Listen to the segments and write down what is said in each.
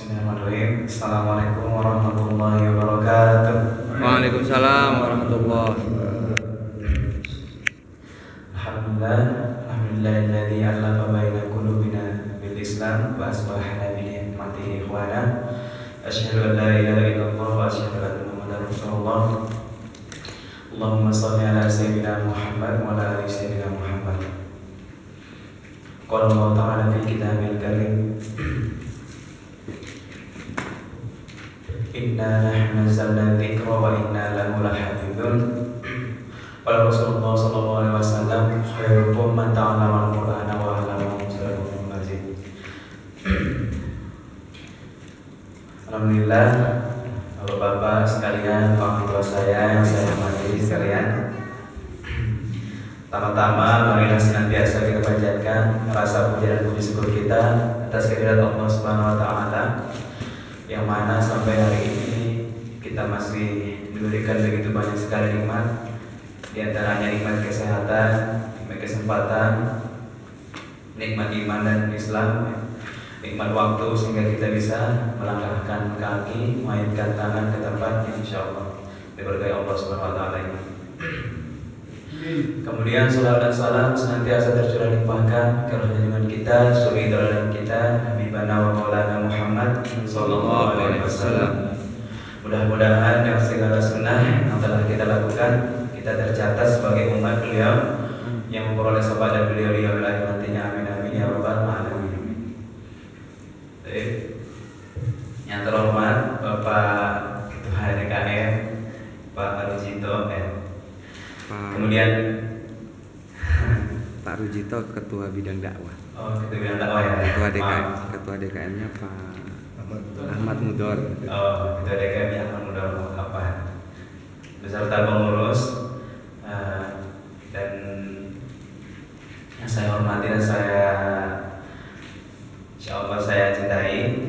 Bismillahirrahmanirrahim. Assalamualaikum warahmatullahi wabarakatuh. Waalaikumsalam warahmatullahi wabarakatuh. Alhamdulillahilladzi 'allama baina qulubina bil Islam wa asbahana bi ni'matihi ikhwana. Asyhadu an la ilaha illallah wa asyhadu anna Muhammadar Rasulullah. Allahumma shalli ala sayyidina Muhammad wa ala ali sayyidina Muhammad. Qala Allah ta'ala fi kitabil karim. Inna nahnu nazzalna dzikra wa inna lahu lahafizun. Qala Rasulullah sallallahu alaihi wasallam, khairukum man ta'allama al-Qur'ana wa 'allamahu. Sadaqallahul azim. Alhamdulillah, Bapak-bapak sekalian, orang tua saya yang saya hormati sekalian. Pertama-tama, marilah senantiasa kita panjatkan rasa puji dan puji syukur kita atas kehadirat Allah Subhanahu wa taala, yang mana sampai hari ini kita masih diberikan begitu banyak sekali nikmat, di antaranya nikmat kesehatan, nikmat kesempatan, nikmat iman dan Islam, nikmat waktu sehingga kita bisa melangkahkan kaki, mengaitkan tangan ke tempat yang insyaallah diberkahi Allah Subhanahu wa taala ini. Kemudian salawat dan salam senantiasa tercurah limpahkan ke junjungan kita, suri idola kita, Habibana wa Maulana Muhammad sallallahu alaihi wasallam. Mudah-mudahan yang segala sunnah yang telah kita lakukan, kita tercatat sebagai umat beliau yang memperoleh syafaat beliau di yaumil akhir nantinya. Amin amin ya rabbal alamin. Yang terhormat Bapak Ketua DKM Pak Rujito, kemudian Pak Rujito Ketua Bidang Dakwah. Oh, Ketua Bidang Dakwah ya. Ketua DKM-nya Pak Ahmad Mudor. Oh, Ketua DKM-nya Ahmad Mudor apa? Beserta pengurus dan yang saya hormati dan saya insyaallah saya cintai,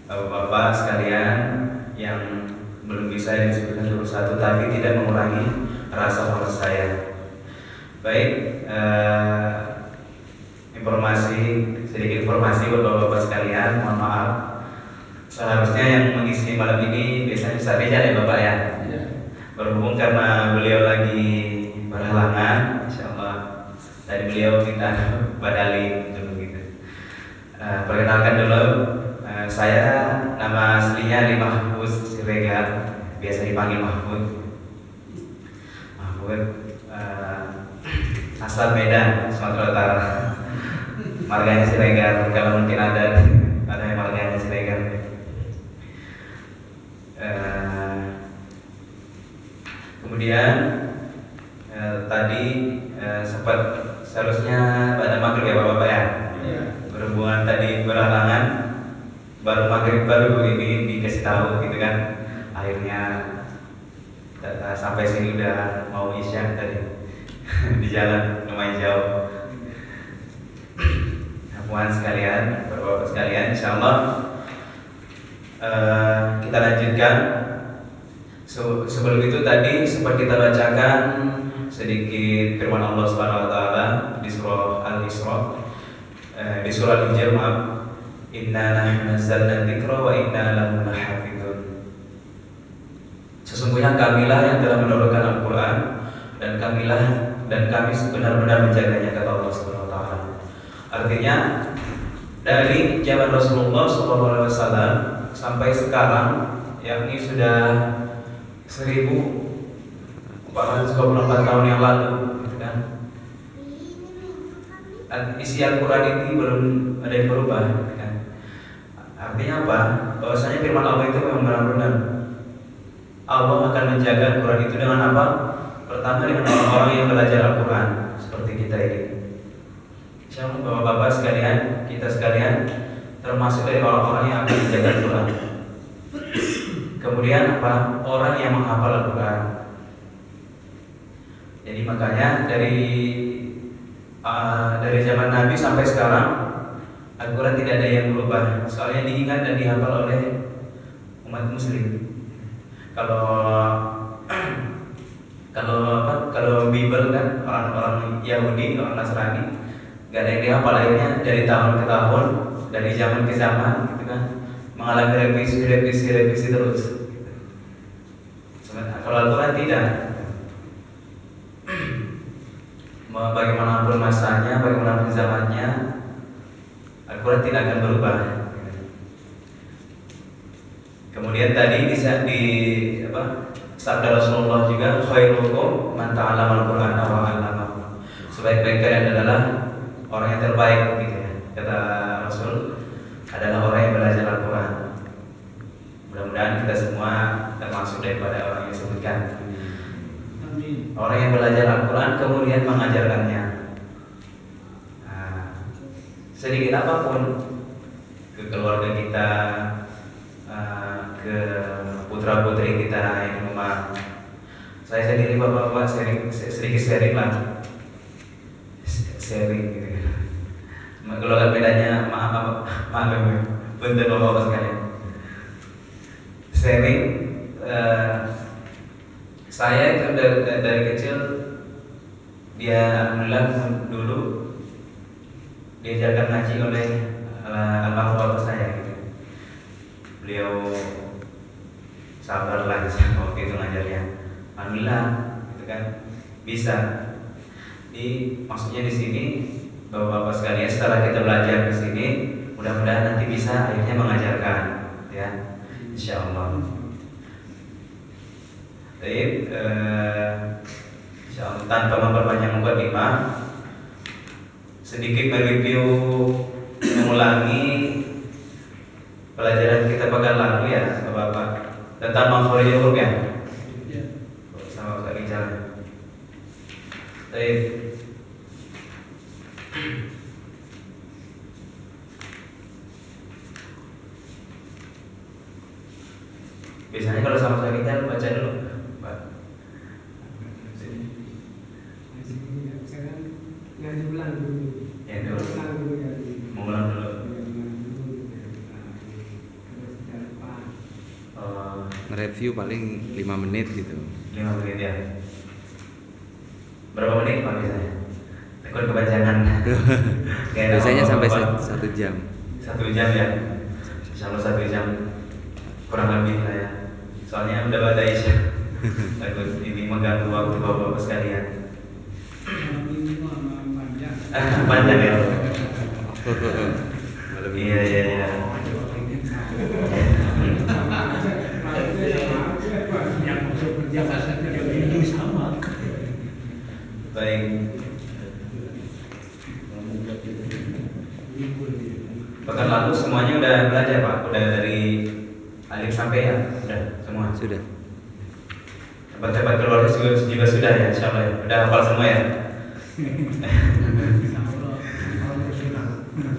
Bapak-bapak sekalian yang belum bisa disebutkan satu-satu tapi tidak mengurangi rasa hormat saya. Baik, sedikit informasi buat bapak-bapak sekalian. Mohon maaf, seharusnya yang mengisi malam ini biasanya Ustaz Rizal ya bapak ya. Berhubung karena beliau lagi berhalangan, insyaallah tadi beliau minta badali dulu gitu. Perkenalkan dulu, saya nama aslinya Ali Mahfuz Siregar, biasa dipanggil Mahfud. Asal Medan, Sumatera Utara. Marganya Siregar, kalau mungkin ada yang marganya Siregar. Kemudian tadi sempat seharusnya pada maghrib ya bapak-bapak ya. Berhubungan tadi berhalangan, baru maghrib baru ini dikasih tahu gitu kan. Akhirnya sampai sini udah mau isya tadi. Di jalan lumayan jauh. Puan sekalian, bapak-bapak sekalian, insyaallah kita lanjutkan. Sebelum itu tadi sempat kita bacakan sedikit firman Allah Subhanahu wa taala di surah Al-Isra, di surah Al-Hijr, maaf. Inna nahnu nazzalna dzikra wa inna lahu lahafizun. Sesungguhnya kamilah yang telah menurunkan Al-Qur'an dan kami benar-benar menjaganya, kata Allah Subhanahu wa taala. Artinya dari zaman Rasulullah SAW sampai sekarang, yakni sudah 1424 tahun yang lalu, gitu kan. Dan isi Al-Qur'an ini belum ada yang berubah, gitu kan. Artinya apa? Bahwasanya firman Allah itu memang benar-benar. Allah akan menjaga Al-Qur'an itu dengan apa? Pertama dengan orang-orang yang belajar Al-Quran seperti kita ini. Insyaallah bapak-bapak sekalian, kita sekalian termasuk dari orang-orang yang akan menjaga Al-Quran. Kemudian apa? Orang yang menghafal Al-Quran. Jadi makanya dari zaman Nabi sampai sekarang Al-Quran tidak ada yang berubah. Soalnya diingat dan dihafal oleh umat Muslim. Kalau Bible kan orang-orang Yahudi, orang Nasrani gak ada yang dihafal, akhirnya dari tahun ke tahun, dari zaman ke zaman gitu kan, mengalami revisi terus. Kalau Al-Quran tidak. Bagaimanapun masanya, bagaimanapun zamannya, Al-Quran tidak akan berubah. Kemudian tadi bisa di sabda Rasulullah juga, khairukum man ta'allama al-Qur'ana wa 'allamahu. Sebaik-baik kalian adalah orang yang terbaik gitu ya. Kata Rasul adalah orang yang belajar Al-Quran. Mudah-mudahan kita semua termasuk daripada orang yang disebutkan. Orang yang belajar Al-Quran kemudian mengajarkannya. Nah, sedikit apapun ke keluarga kita, ke putra-putri kita yang di rumah. Saya sendiri bapak-bapak sedikit sharing lah, sharing gitu kan. Kalau ada bedanya maaf bentar bapak-bapak sekalian. Sharing, saya itu dari kecil dia alhamdulillah dulu diajarkan ngaji oleh almarhum bapak saya gitu. Beliau sabar lah waktu itu ngajarnya, alhamdulillah gitu kan bisa. Maksudnya di sini bapak-bapak sekalian, setelah kita belajar di sini, mudah-mudahan nanti bisa akhirnya mengajarkan, ya, insya Allah. Baik, insya Allah tanpa memperpanjang mukadimah, sedikit mereview, mengulangi pelajaran kita pekan lalu ya, bapak-bapak, tentang makhrajul huruf ya. Sama Ustaz Rijal. Baik. Biasanya kalau sama Ustaz Rijal baca dulu, Pak. Ngaji ulang dulu. Ya dulu. Ulang dulu ya. Mengulang dulu. Nge-review paling 5 menit gitu. 5 menit ya. Berapa menit Pak biasanya? Takut kepanjangan. Biasanya sampai 1 jam. 1 jam ya. Insyaallah 1 jam kurang lebih lah ya. Soalnya udah pada isya. Takut ini mengganggu waktu bapak-bapak sekalian. Panjang ya. Iya. Baik. Pekan lalu semuanya udah belajar Pak, udah dari alif sampai ya, udah semua. Sudah. Tempat-tempat keluarga juga sudah ya, insyaallah ya. Udah hafal semua ya.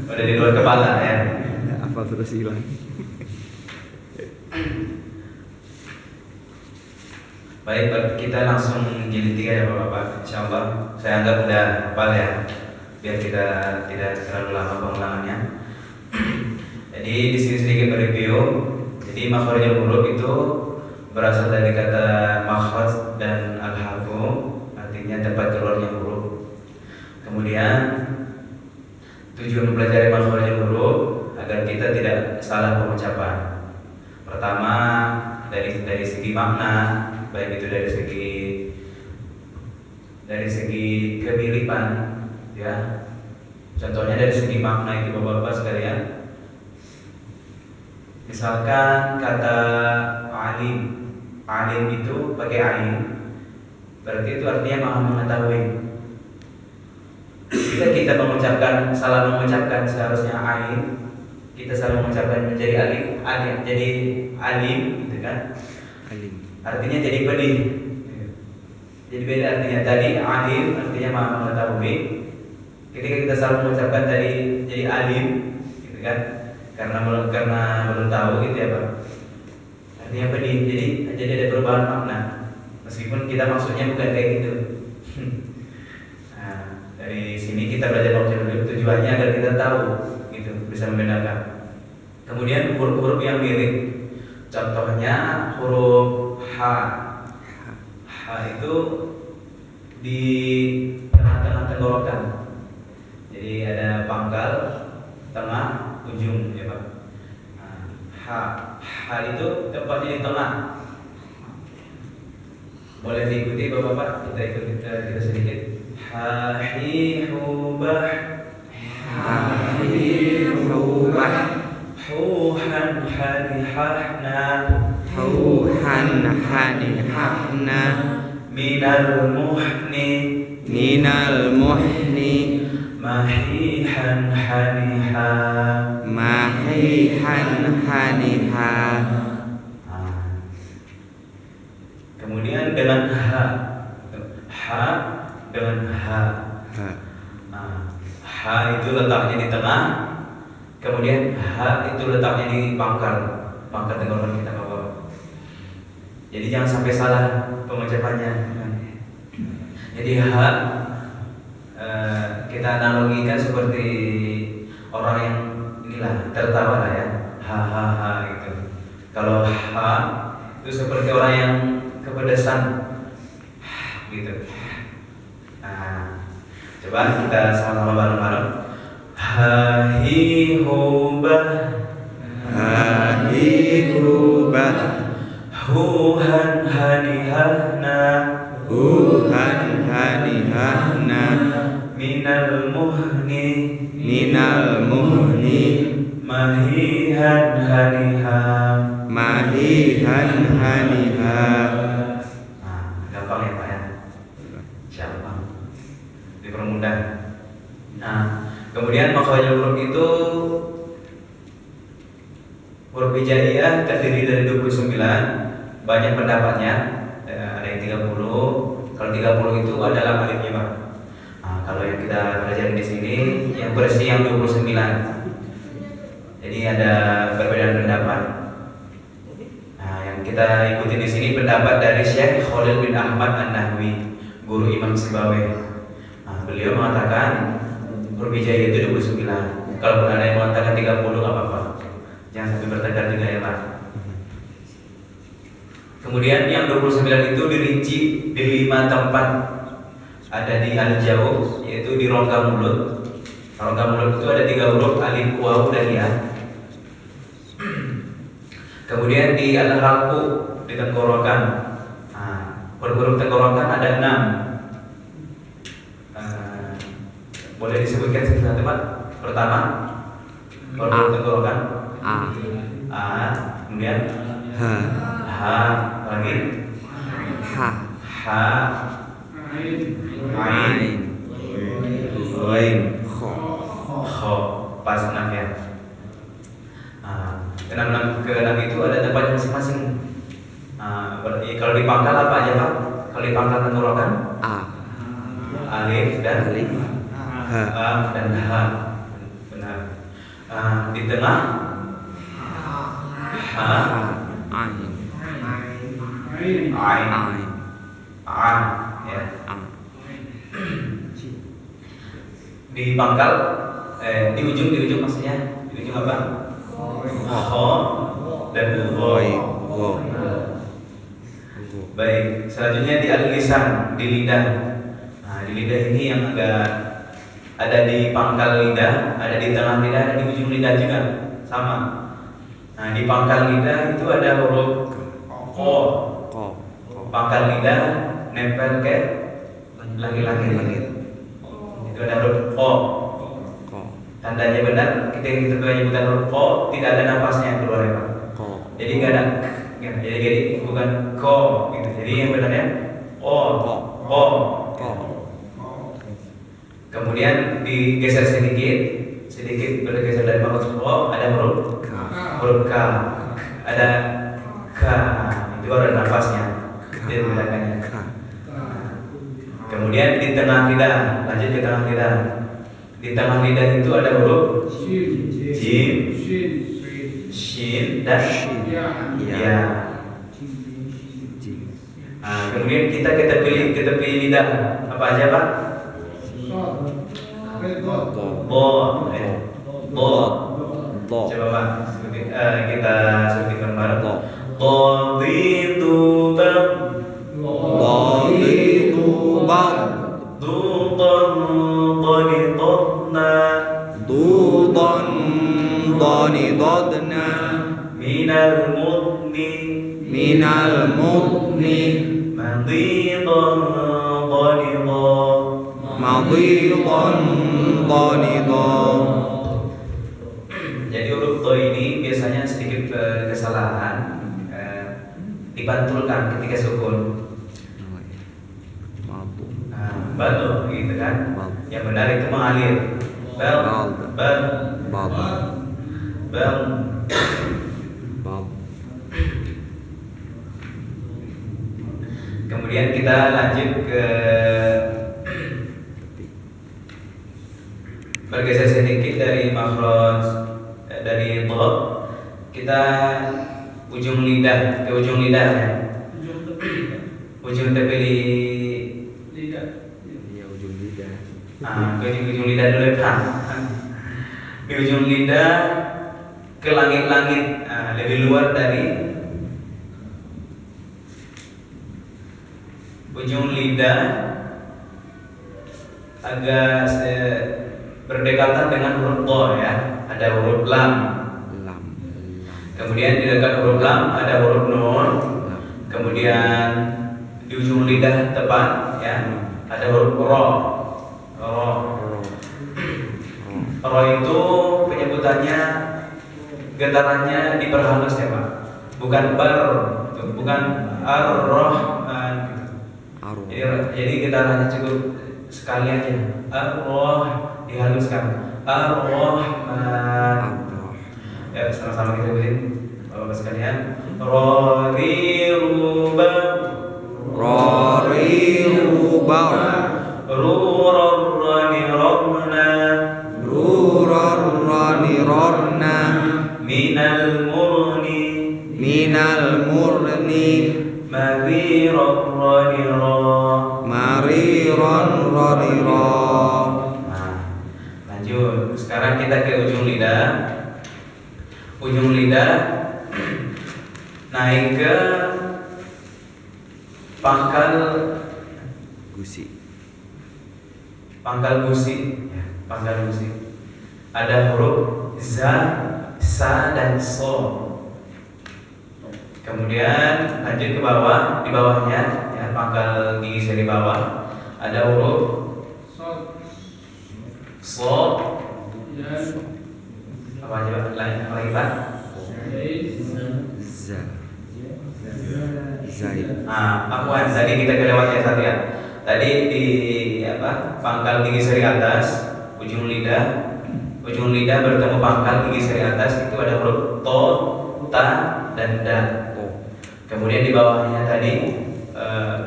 Udah di luar kepala ya. Apa terus hilang? Baik, kita langsung jilid 3 ya Bapak-bapak. Insyaallah saya anggap udah hafal ya, biar kita tidak terlalu lama pengulangannya. Jadi di sini sedikit mereview. Jadi makhrajul huruf itu berasal dari kata makhraj dan al-harfu, artinya tempat keluarnya huruf. Kemudian tujuan mempelajari makhrajul huruf agar kita tidak salah pengucapan. Pertama dari segi makna, baik itu dari segi kemiripan, ya. Contohnya dari segi makna itu Bapak-bapak sekalian. Misalkan kata alim itu pakai ain, berarti itu artinya maha mengetahui. Jika kita salah mengucapkan seharusnya ain, kita salah mengucapkan menjadi alif, jadi alim, gitu kan? Alim. Artinya jadi pedih. Jadi beda artinya. Tadi alim artinya maha mengetahui. Ketika kita salah mengucapkan tadi jadi alim, gitu kan? Karena belum tahu gitu ya Pak. Artinya pedih. Jadi ada perubahan makna. Meskipun kita maksudnya bukan kayak gitu. Nah, dari sini kita belajar makhrajul tujuannya agar kita tahu, gitu, bisa membedakan. Kemudian huruf-huruf yang mirip. Contohnya huruf H. H itu di tengah-tengah tenggorokan. Jadi pangkal tengah ujung ya Pak. Nah, ha itu tempatnya di tengah. Boleh diikuti Bapak-bapak, kita sedikit. Ha hi hu bah huhan hani hahna minal muhni mahihan haniha. Kemudian dengan ha dengan ha. Ha itu letaknya di tengah, kemudian ha itu letaknya di pangkal tenggorokan kita Bapak. Jadi jangan sampai salah pengucapannya. Jadi ha kita analogikan seperti orang yang inilah tertawa lah ya, ha gitu. Kalau ha itu seperti orang yang kepedesan gitu. Nah, coba kita sama-sama bareng-bareng. Ha hi hu bah huhan hani hahna minal muhni mahihan haniha. Gampang ya Pak ya? Gampang, dipermudah. Nah, kemudian makhrajul huruf itu huruf hijaiyah terdiri dari 29, banyak pendapatnya, ada yang 30. Kalau 30 itu adalah alifnya Pak. Nah, kalau yang kita pelajari di sini yang versi yang 29. Jadi ada perbedaan pendapat. Nah, yang kita ikuti di sini pendapat dari Syekh Khalil bin Ahmad An-Nahwi, guru Imam Sibawayh. Nah, beliau mengatakan huruf hijaiyah itu 29. Kalau ada yang mengatakan 30 nggak apa-apa. Jangan sampai bertengkar juga ya Pak. Kemudian yang 29 itu dirinci di 5 tempat. Ada di al-jawf, yaitu di rongga mulut. Rongga mulut itu ada 3 huruf, alif, waw, dan ya. Kemudian di al-halqu, di tenggorokan. Nah, huruf tenggorokan ada 6. Boleh disebutkan satu-satu Pak? Pertama, huruf tenggorokan. A. Kemudian ha, lagi ha, ain, kho, pas 6 ya. Ke-6 itu ada tempatnya masing-masing. Berarti kalau di pangkal apa aja Pak? Kalau di pangkal tenggorokan alif dan ha dan ha. Benar. Di tengah ha, ain, ya. Di pangkal, di ujung maksudnya, di ujung apa? Kho dan gho. Baik, selanjutnya di al-lisan, di lidah. Nah, di lidah ini yang ada di pangkal lidah, ada di tengah lidah, ada di ujung lidah juga, sama. Nah, di pangkal lidah itu ada huruf ko. Pangkal lidah nempel ke laki-laki. Itu ada huruf ko. Tandanya benar, kita menyebutkan huruf ko, tidak ada nafasnya keluar ya Pak. Jadi nggak ada, jadi bukan ko gitu. Jadi yang benarnya ko. Kemudian digeser sedikit bergeser dari huruf ko, ada huruf k, ada k, itu baru ada nafasnya, dia membedakannya. Kemudian di tengah lidah, lanjut ke tengah lidah. Di tengah lidah itu ada huruf jim, shin dan ya. Kemudian kita tepi lidah apa aja Pak? Bo. Coba Pak, kita sebutkan bareng. Qaditu bang. Duqan qalitna. dhani dodna minal mudni madhidan dhanidan. Jadi huruf do ini biasanya sedikit kesalahan, dipantulkan ketika sukun. Bal gitu kan. Yang benar itu mengalir. Bal. Kemudian kita lanjut ke bergeser sedikit dari makhraj dari dha, kita ujung lidah ke ujung lidah ya. Ujung tepi lidah. Iya, ujung lidah. Ke ujung lidah dulu ya. Di ujung lidah ke langit-langit, lebih luar dari ujung lidah, agak berdekatan dengan huruf dha ya. Ada huruf lam. Kemudian di dekat huruf lam ada huruf nun. Kemudian di ujung lidah tepat ya ada huruf ro. Ro itu penyebutannya, getarannya diperhalus ya Pak. Bukan bar, bukan ar-rahman. Jadi getarannya cukup sekali aja. Ar-roh dihaluskan. Ar-rahman. Ya, sama-sama kita sebutin Bapak sekalian. Ro-ri-ru-ba ru-rar-rani-rorna minal murni mariron-rani-ro. Lanjut. Sekarang kita ke ujung lidah. Ujung lidah naik ke pangkal gusi. Ada huruf za, sa dan so. Kemudian lanjut ke bawah, di bawahnya ya, pangkal gigi seri bawah ada huruf so. Apa aja Pak? Lain apa lagi Pak? Zaid. Akuan tadi kita kelewat ya satu ya. Tadi di pangkal gigi seri atas, ujung lidah bertemu pangkal gigi seri atas itu ada huruf to, ta dan da. Kemudian di bawahnya tadi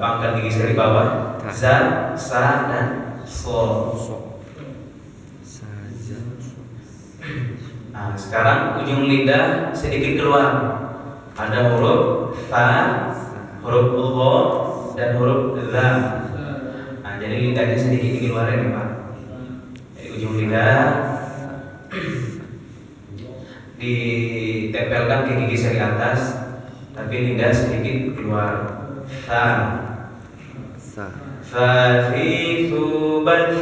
pangkal gigi seri bawah za, sa dan so. Sekarang ujung lidah sedikit keluar. Ada huruf ta, huruf dha dan huruf dha. Jadi lidahnya sedikit dikeluarin ya Pak. Jadi ujung lidah ditempelkan ke gigi seri atas, tapi lidah sedikit keluar. Sa fi subat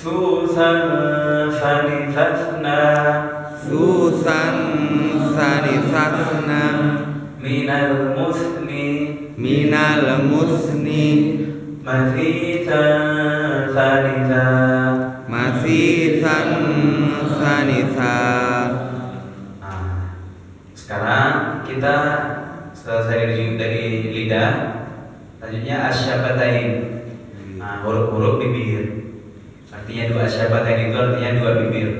susan sanithasna minal musni masisan sanitha. Sekarang kita selesai dari lidah, selanjutnya asyafatain. Huruf-huruf bibir. Artinya dua asyafatain itu artinya dua bibir.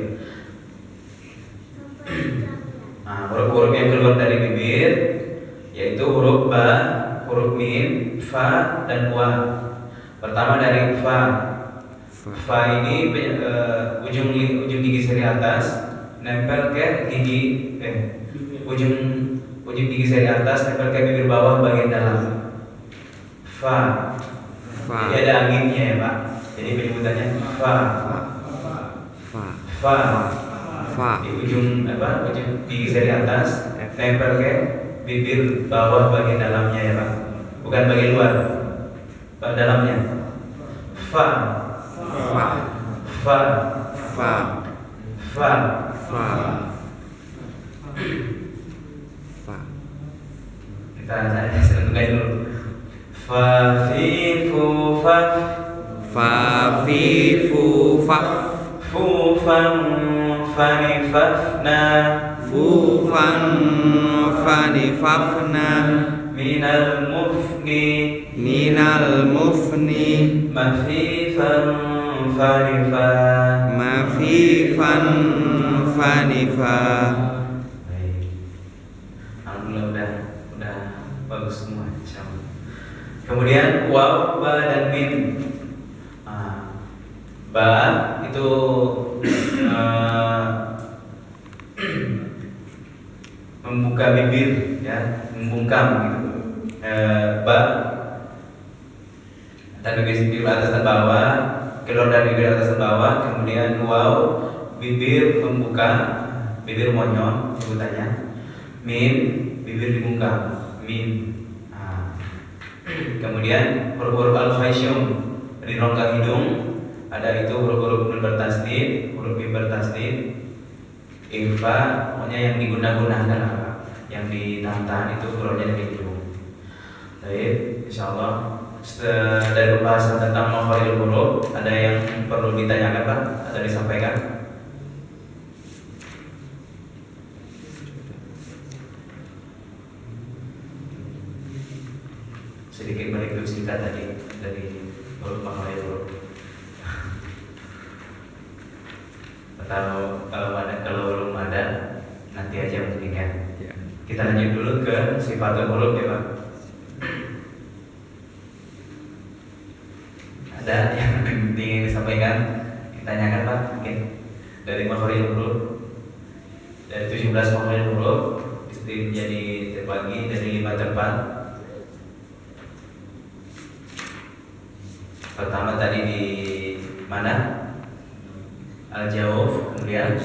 Huruf-huruf yang keluar dari bibir yaitu huruf ba, huruf mim, fa dan wa. Pertama dari fa. Fa ini ujung gigi seri atas nempel ke ujung gigi seri atas nempel ke bibir bawah bagian dalam. Fa. Jadi ada anginnya ya Pak. Jadi penyebutannya fa. Di ujung gigi seri atas nempel ke bibir bawah bagian dalamnya ya Pak. Bukan bagian luar. Dalamnya. Fa. fa fa fa fa kita tentukan dulu fa fi fu fa fa fi fu fa fu fan fani fafna fu fan fani fafna minal mufni mafifan fanifa mafifan fanifa. baik, alhamdulillah udah bagus semua insyaallah. Kemudian waw, ba dan mim. Ba itu membuka bibir ya, membungkam gitu. Ba dan bibir atas dan bawah, keluar dari bibir atas dan bawah. Kemudian waw, bibir membuka, bibir monyong sebutannya. Mim, bibir dibungkam, mim. Kemudian huruf-huruf al-khasyum di rongga hidung, ada itu huruf-huruf nun bertasdid, huruf mim bertasdid, ikhfa, pokoknya yang diguna-gunakan apa, yang ditahan itu hurufnya di hidung. Baik, insyaallah dari pembahasan tentang makharijul huruf ada yang perlu ditanyakan Pak? Ada disampaikan? Sedikit balik singkat tadi dari huruf makharijul huruf. Atau kalau belum ada nanti aja mungkin ya. Kita lanjut dulu ke sifatul huruf ya Pak. Ada yang ingin disampaikan, ditanyakan Pak mungkin dari makharijul huruf, dari 17 makharijul huruf jadi terbagi dari 5 tempat. Pertama tadi di mana? Al-jawf, kemudian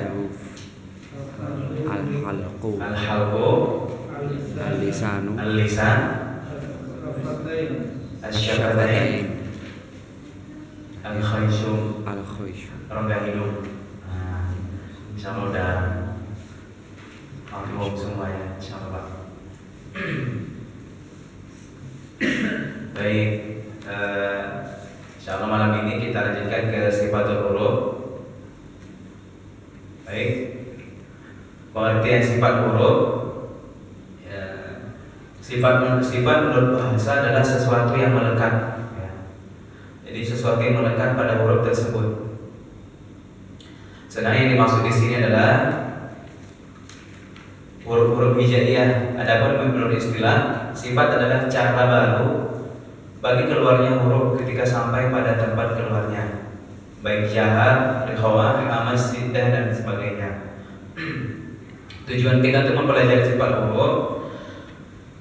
al-halqu al-halqu, al-lisanu al-lisan, asy-syafatain, al-khayshum, rongga hidung. Insyaallah udah mafhum semua ya, insyaallah Pak. Baik, insyaallah malam ini kita lanjutkan ke sifatul huruf. Baik, pengertian sifat huruf ya, sifat menurut bahasa adalah sesuatu yang melekat ya. Jadi sesuatu yang melekat pada huruf tersebut. Sedangkan yang dimaksud di sini adalah huruf-huruf hijaiyah. Adapun menurut istilah, sifat adalah cara baru bagi keluarnya huruf ketika sampai pada tempat keluarnya, baik jahar, rikhawah, hamas, siddah dan sebagainya. Tujuan kita untuk mempelajari sifat huruf,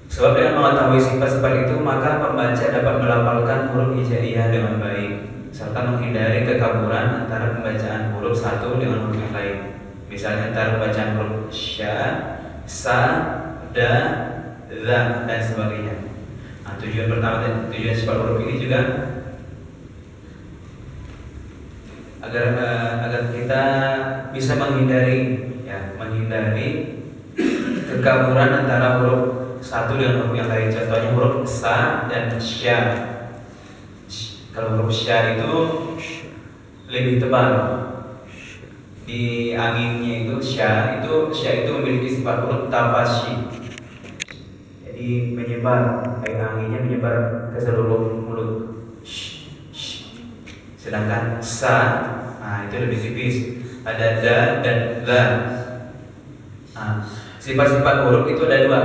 sebab dengan mengetahui sifat-sifat itu maka pembaca dapat melafalkan huruf hijaiyah dengan baik serta menghindari kekaburan antara pembacaan huruf satu dengan huruf yang lain. Misalnya antara pembacaan huruf sya, sa, da, za dan sebagainya. Tujuan pertama dan tujuan sifat huruf ini juga agar kita bisa menghindari kekaburan antara huruf satu dengan huruf yang lain. Contohnya huruf sa dan sya. Kalau huruf sya itu lebih tebal. Di anginnya itu sya itu memiliki sifat huruf tafashi. Jadi menyebar, air anginnya menyebar ke seluruh mulut. Sedangkan sa, itu lebih tipis. Ada da dan la. Sifat-sifat huruf itu ada dua,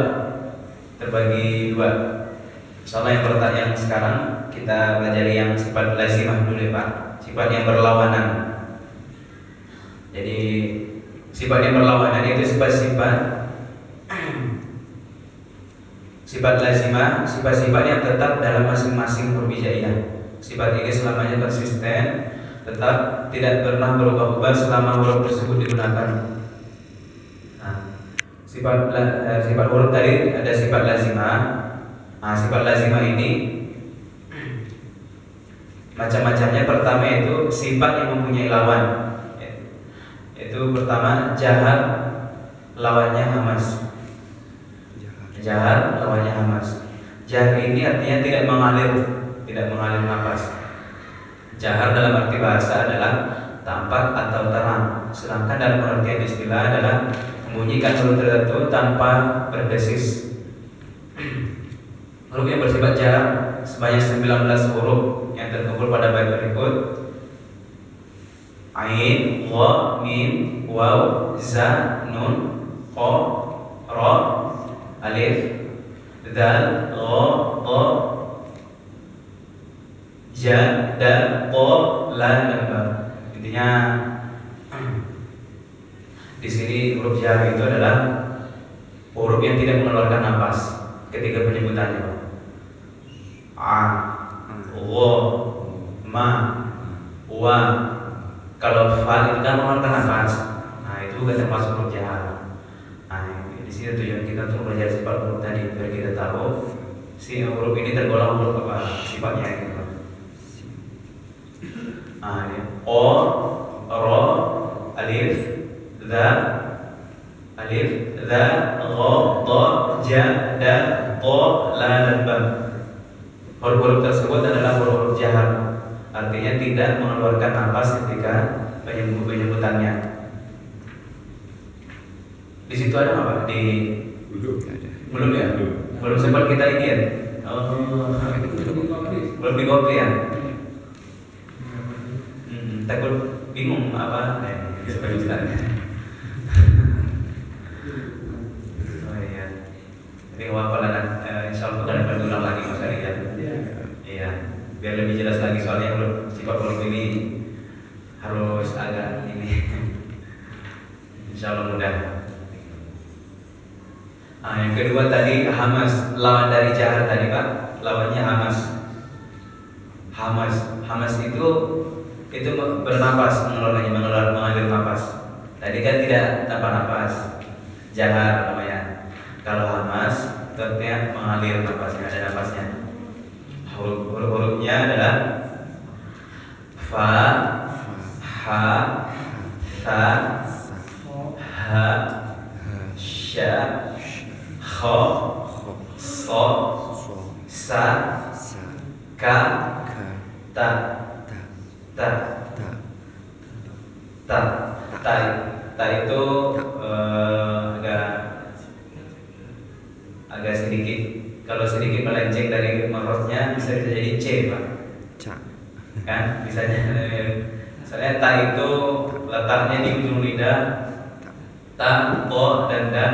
terbagi dua. Soalnya yang pertanyaan sekarang kita pelajari yang sifat lazimah dulu ya Pak. Sifat yang berlawanan. Jadi sifat yang berlawanan itu sifat-sifat lazimah, sifat-sifat yang tetap dalam masing-masing huruf hijaiyah. Sifat ini selamanya konsisten, tetap tidak pernah berubah-ubah selama huruf tersebut digunakan. Sifat huruf tadi ada sifat lazimah. Sifat lazimah ini macam-macamnya. Pertama itu sifat yang mempunyai lawan. pertama jahar lawannya hamas. Jahar lawannya hamas. Jahar ini artinya tidak mengalir nafas. Jahar dalam arti bahasa adalah tampak atau terang. Sedangkan dalam pengertian istilah adalah membunyikan huruf tertentu tanpa berdesis. Huruf yang bersifat jahar sebanyak 19 huruf yang terkumpul pada bait berikut: Ain, Wa, Mim, Waw, Za, Nun, Qa, Ra, Alif, Dal, Gha, Dha, Ja, Dal, Qa, Lam, dan Ba. Intinya di sini huruf jahar itu adalah huruf yang tidak mengeluarkan nafas ketika penyebutannya. A, Gha, Ma, Wa. Kalau fa itu kan mengeluarkan nafas. Nah, itu bukan termasuk huruf jahar. Nah, di sini tujuan kita untuk belajar sifat huruf tadi biar kita tahu si huruf ini tergolong huruf apa sifatnya gitu. Nah, ini O, Ro, Alif, Za, Alif, Za, Gha, Dha, Ja, Dal, Qa, La, dan Ba. Huruf-huruf tersebut adalah huruf-huruf jahar. Artinya tidak mengeluarkan nafas ketika penyebutannya. Di situ ada apa? Belum ya? Belum sempat kita ini ya? Oh, belum di copy ya? Takut bingung apa? Supaya ceritanya. Oh iya. Jadi wafalan insya Allah akan berulang lagi Mas Ari ya. Iya. Biar lebih jelas lagi soalnya sifat huruf ini harus agak ini. Insya Allah mudah. Nah, yang kedua tadi hamas, lawan dari jahar tadi Pak, lawannya hamas. Hamas itu bernapas, mengalir napas. Tadi kan tidak tanpa napas, jahar namanya. Kalau hamas, artinya mengalir napasnya, ada napasnya. Huruf-hurufnya adalah fa, ha, tha, ha, sya, kha, sa, sa, ka, ta, ta. Ta itu agak sedikit, kalau sedikit melenceng dari makrotnya bisa jadi C Pak. Kan misalnya ta itu letaknya di ujung lidah, ta, po, dan da,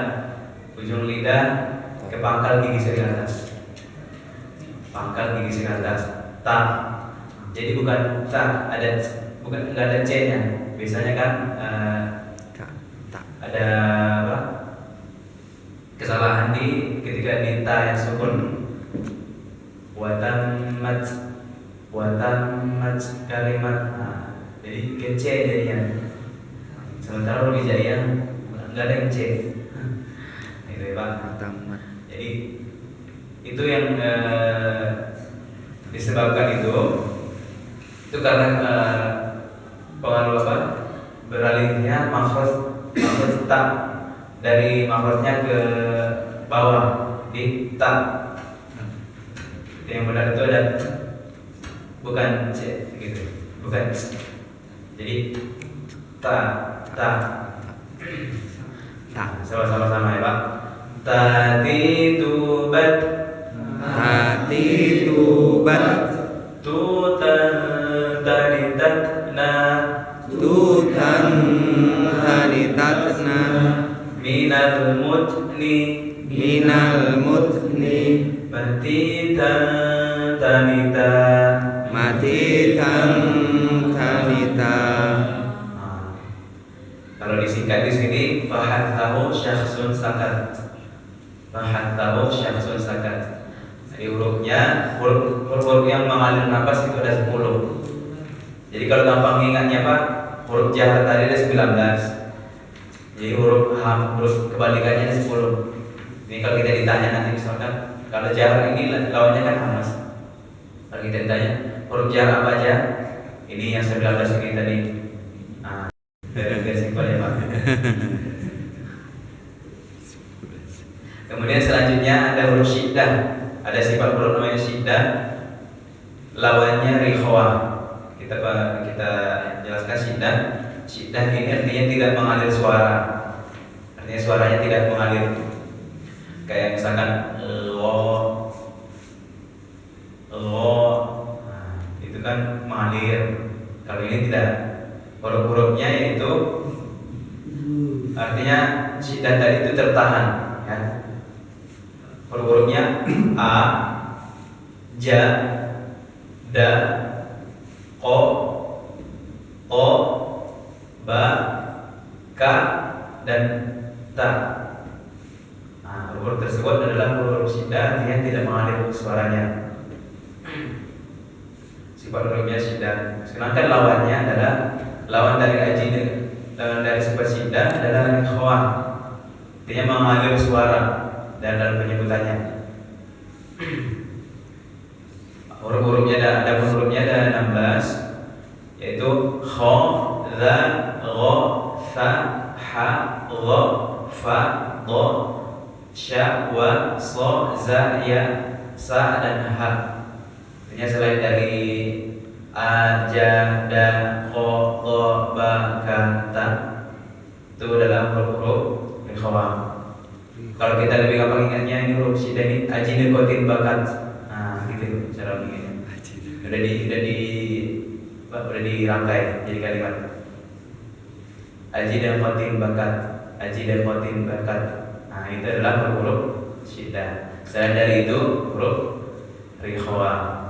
ujung lidah ke pangkal gigi seri atas, ta. Jadi bukan ta, nggak ada C nya. Biasanya kan ada apa? Kesalahan ketika di ta yang sukun. Watamat kalimat. Nah, jadi ke C jadinya. Sementara Robi Jaya nggak ada yang C. Itu ya Pak. Jadi itu yang disebabkan itu karena pengaruh apa? Beralihnya makhraj ta dari makhrajnya ke bawah di ta. Yang benar itu ada bukan C gitu, bukan C. Jadi ta. Sama-sama ya Pak. Tati tubat tutan tanitatna minal mutni matitan tanita. Kalau disingkat di sini fahathahu syakhsun sakat. Jadi huruf yang mengalir nafas itu ada 10. Jadi kalau gampang ingatnya Pak, huruf jahar tadi ada 19. Jadi huruf kebalikannya ada 10. Ini kalau kita ditanya nanti misalkan kalau jahar ini lawannya kan hamas. Kalau kita ditanya huruf jahar apa aja? Ini yang 19 ini tadi. Nah, biar simpel ya Pak. Kemudian selanjutnya ada huruf syiddah. Ada sifat huruf namanya syiddah. Lawannya rikhwah. Kita jelaskan syiddah. Syiddah ini artinya tidak mengalir suara. Artinya suaranya tidak mengalir. Kayak misalkan lo, nah, itu kan mengalir. Kalau ini tidak. Huruf-hurufnya yaitu artinya syiddah tadi itu tertahan, ya. Huruf-hurufnya a, ja, da, ko, ba, ka, dan ta. Nah, huruf tersebut adalah huruf syiddah, artinya tidak mengalir suaranya. Sifat hurufnya syiddah. Sedangkan lawannya adalah lawan dari ajin, lawan dari sifat syiddah adalah rikhwah, artinya mengalir suara dan dalam penyebutannya. Huruf-hurufnya ada hurufnya ada 16, yaitu kha, za, gha, fa, ha, gha, fa, dha, sya, wa, sa, za, ya, sa, dan ha. Artinya selain dari a, ja, da, ko, to, ba, ka, ta, itu adalah huruf-huruf rikhwah. Kalau kita lebih gampang ingatnya, ini huruf syiddah ini ajin kotin bakat. Nah, gitu cara mengingatnya. Udah dirangkai jadi kalimat. Aji dan kotin bakat, aji dan kotin bakat. Nah, itu adalah huruf syiddah. Selain dari itu huruf rikhwah.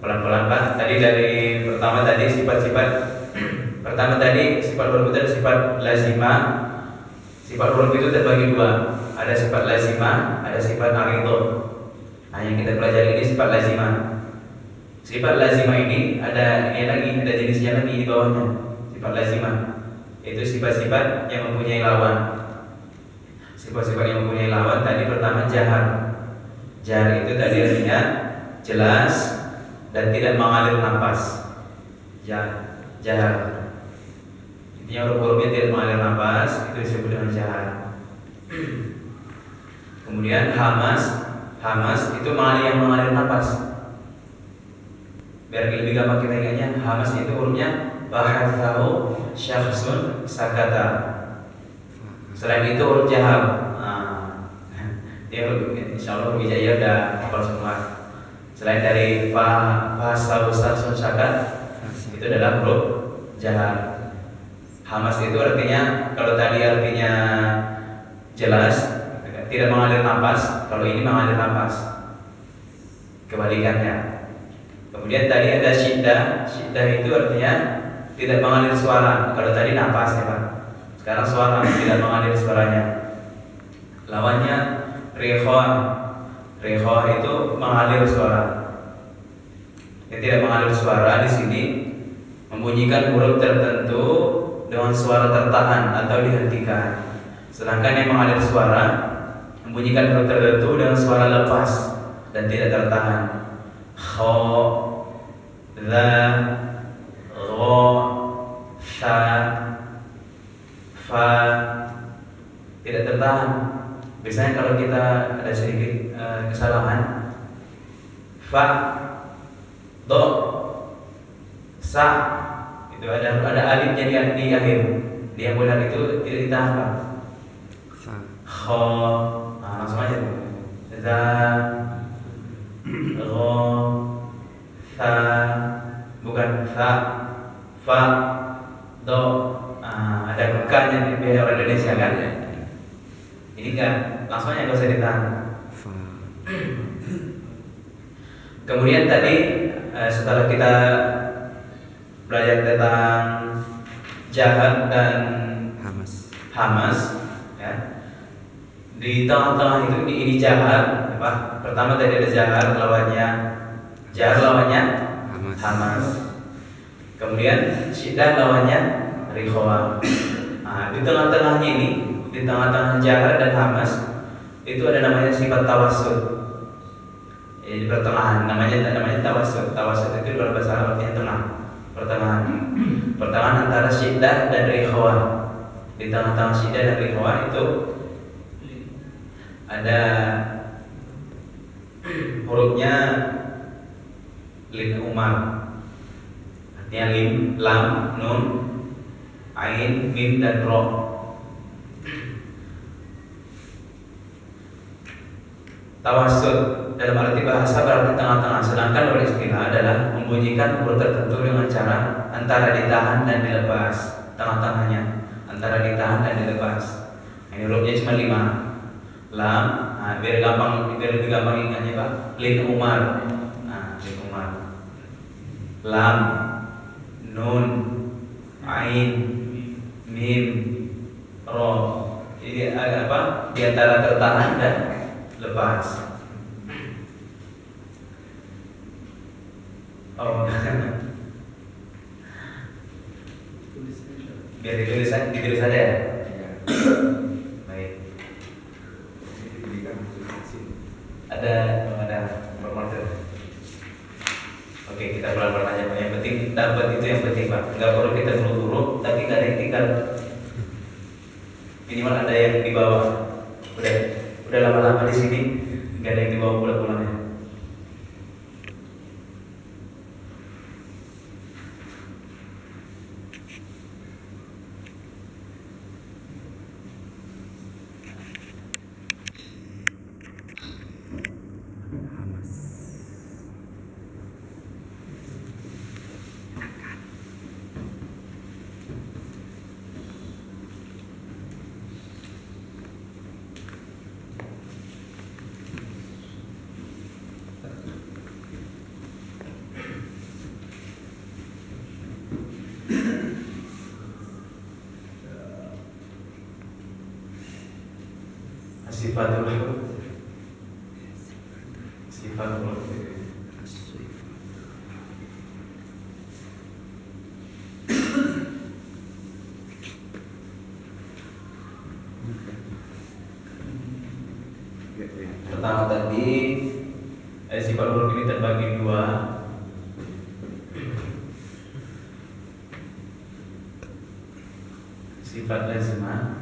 Pelan-pelan Pak. Tadi dari pertama tadi sifat-sifat pertama tadi sifat huruf itu ada sifat lazimah. Sifat huruf itu terbagi dua. Ada sifat lazimah, ada sifat aridhah. Nah, yang kita pelajari ini sifat lazimah. Sifat lazimah ini ada jenisnya lagi di bawahnya. Sifat lazimah itu sifat-sifat yang mempunyai lawan. Sifat-sifat yang mempunyai lawan tadi pertama jahar. Jahar itu tadi artinya jelas dan tidak mengalir nafas. Jahar. Intinya huruf-hurufnya tidak mengalir nafas, itu disebut dengan jahar. Kemudian hamas itu yang mengalir nafas. Biar lebih gampang kita ingatnya, hamas itu hurufnya bahatsahu syakhsun sakata. Selain itu huruf jahar. Dia insyaallah huruf hijaiyah udah hafal semua. Selain dari bahatsahu syakhsun sakat, itu adalah huruf jahar. Hamas itu artinya, kalau tadi artinya jelas, tidak mengalir nafas. Kalau ini mengalir nafas, kebalikannya. Kemudian tadi ada syiddah. Syiddah itu artinya tidak mengalir suara. Kalau tadi nafas ya Pak, sekarang suara, tidak mengalir suaranya. Lawannya rikhwah. Rikhwah itu mengalir suara. Yang tidak mengalir suara di sini membunyikan huruf tertentu dengan suara tertahan atau dihentikan. Sedangkan yang mengalir suara membunyikan huruf tertentu dengan suara lepas dan tidak tertahan. Kha, za, gha, sha, fa, tidak tertahan. Biasanya kalau kita ada sedikit kesalahan, fa, do, sa, itu ada alifnya di akhir. Dia benar itu tidak ditahan Pak. Kha, langsung aja tuh. Za, gha, sa, bukan sa, fa, do. Ada bukannya di orang Indonesia kan? Ini enggak, langsung aja enggak usah ditahan. Kemudian tadi setelah kita belajar tentang jahar dan hamas, ya. Di tengah-tengah itu ini jahar, apa? Pertama tadi ada jahar lawannya hamas. Kemudian syiddah lawannya rikhwah. Nah, di tengah-tengahnya ini, di tengah-tengah jahar dan hamas itu ada namanya sifat tawassut. Di pertengahan namanya tawassut. Tawassut itu dalam bahasa Arab artinya tengah, pertengahan antara syiddah dan rikhwah. Di tengah-tengah syiddah dan ikhwan itu ada hurufnya lin umar, artinya lim, lam, nun, ain, mim dan ro. Tawasud dalam arti bahasa berarti tengah-tengah, sedangkan beristilah adalah membunyikan huruf tertentu dengan cara antara ditahan dan dilepas, tengah-tengahnya antara ditahan dan dilepas. Ini hurufnya cuma 5. Lam, nah, biar lebih gampang ingatnya Pak. Lin umar, nah lin umar. Lam, nun, ain, mim, ro. Ini ada apa? Di antara tertahan dan lepas. Oh, biar ditulis saja ya. Baik. Ada formatur. Oke, kita pelan-pelan aja Pak. Yang penting dapat itu yang penting Pak. Enggak perlu kita buru-buru, tapi nggak ada yang tinggal. Minimal ada yang di bawah. Udah lama-lama di sini, nggak ada yang dibawa pulang-pulangnya. Sifatul pertama tadi sifat huruf ini terbagi 2. Sifat lazimah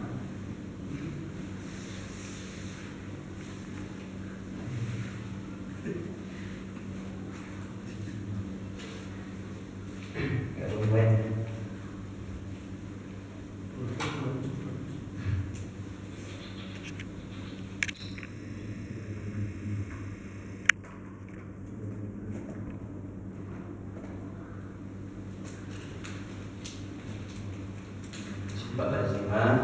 sifat lazimah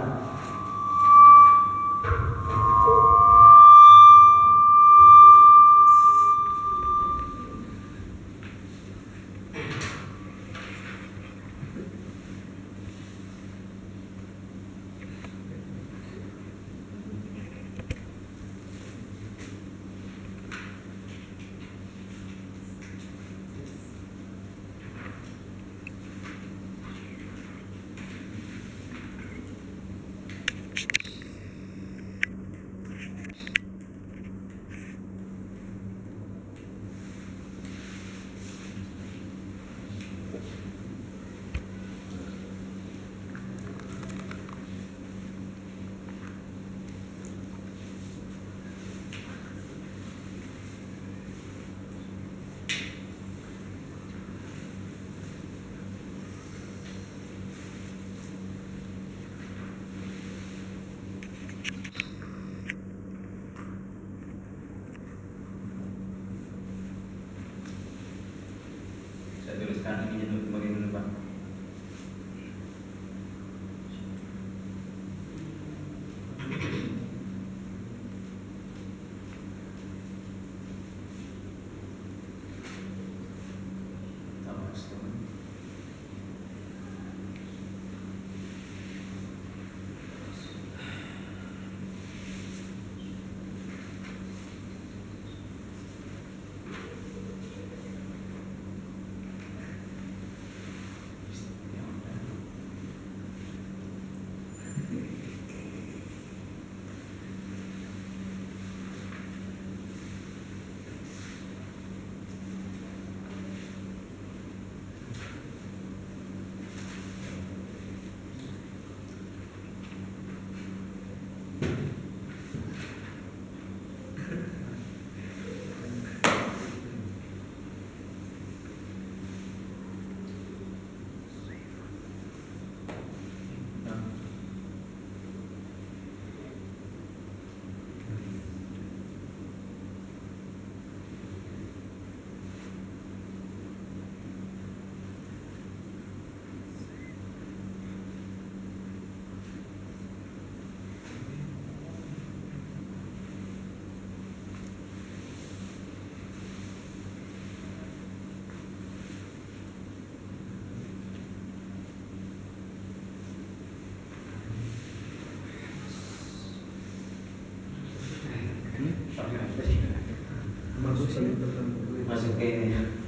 Masuk ke ini.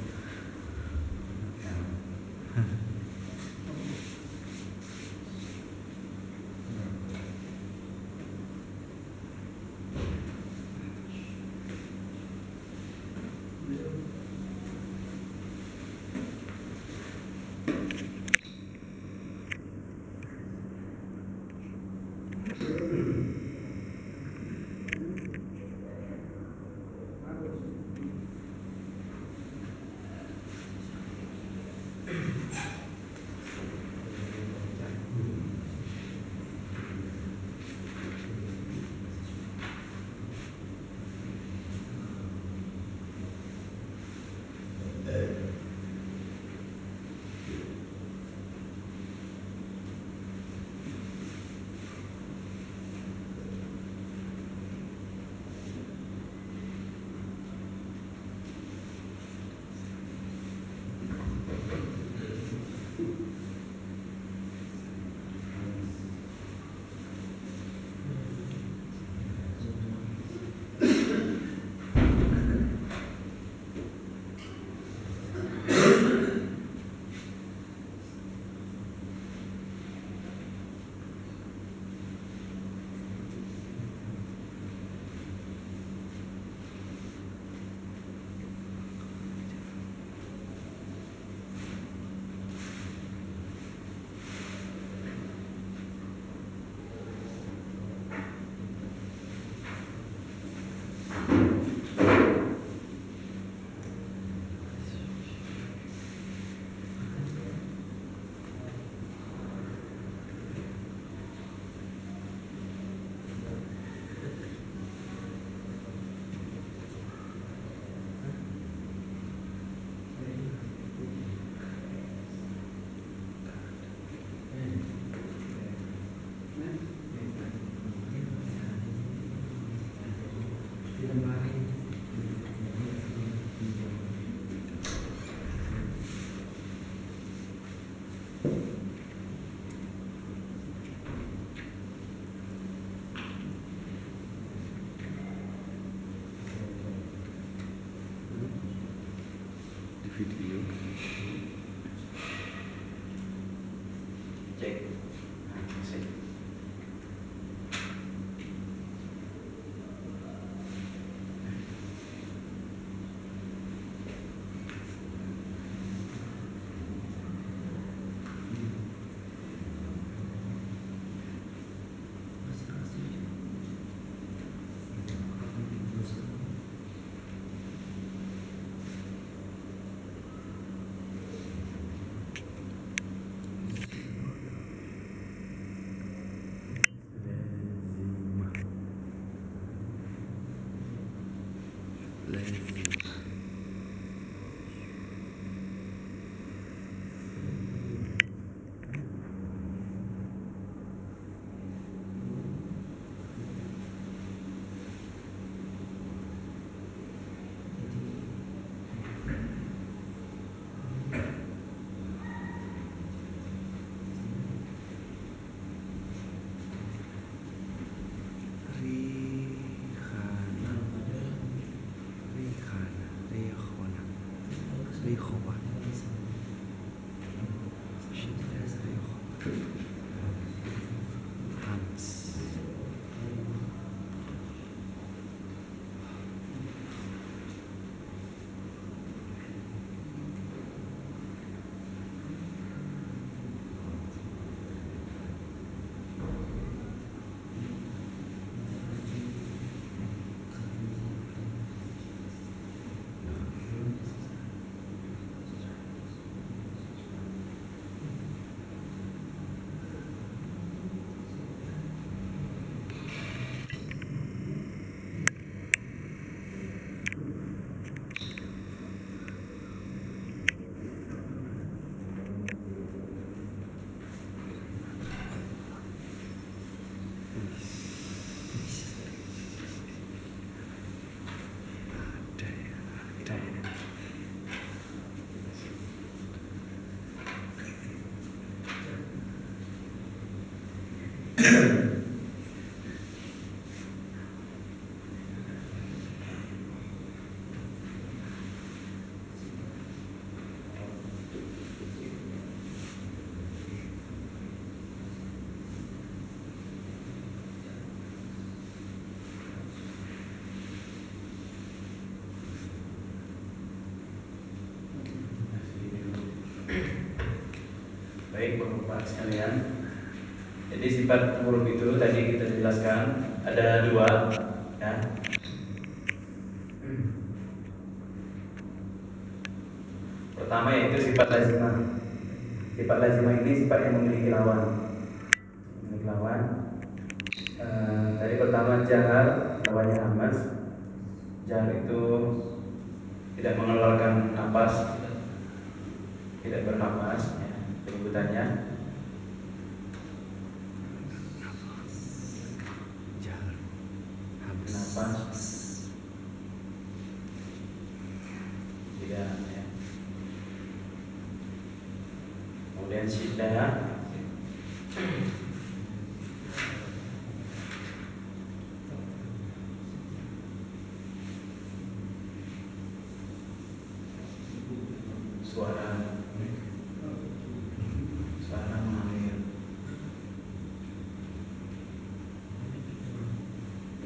Video. Cek. Sip. Bapak sekalian. Jadi sifat huruf itu tadi kita jelaskan ada dua, ya. Pertama yaitu sifat lazimah. Sifat lazimah ini sifat yang memiliki lawan. Memiliki lawan. Tadi pertama jahar, lawannya hamas. Jahar itu tidak mengeluarkan napas, tidak bernapas, ya, penyebutannya. Napas tidak, ya. Kemudian syiddah, suara mengalir.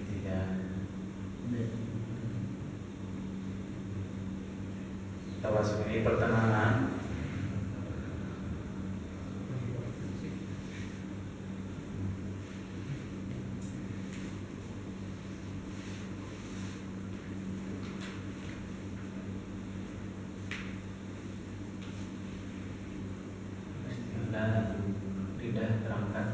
Tidak. Tawassul ini pertengahan. Lidah terangkat.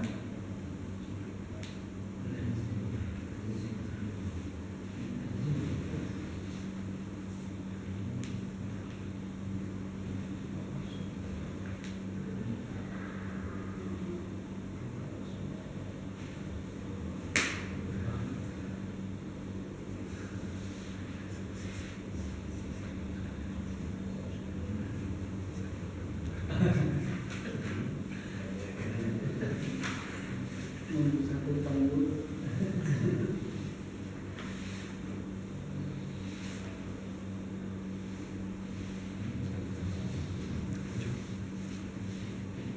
Satu tanggul.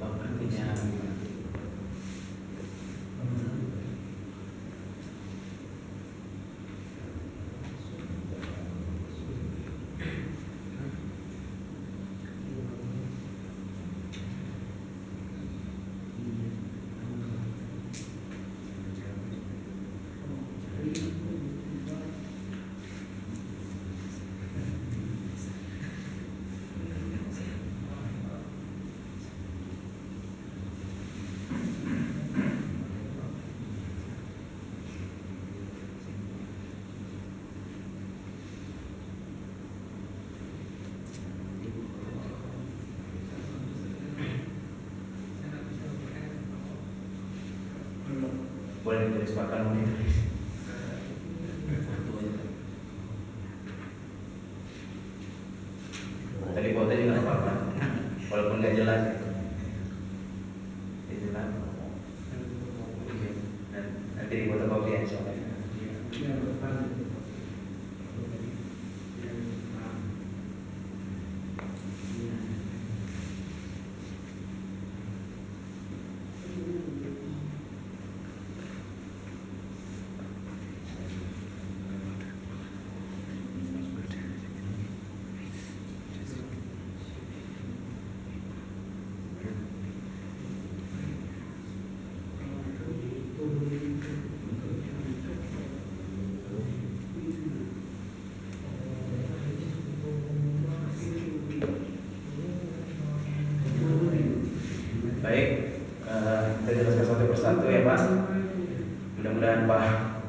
Artinya boleh ditulis bahkan mau ditulis. Tadi foto juga nggak apa-apa, walaupun nggak jelas. Itu kan. Nanti di foto kopi ya soalnya. Baik, kita jelaskan satu persatu ya Pak. Mudah-mudahan paham.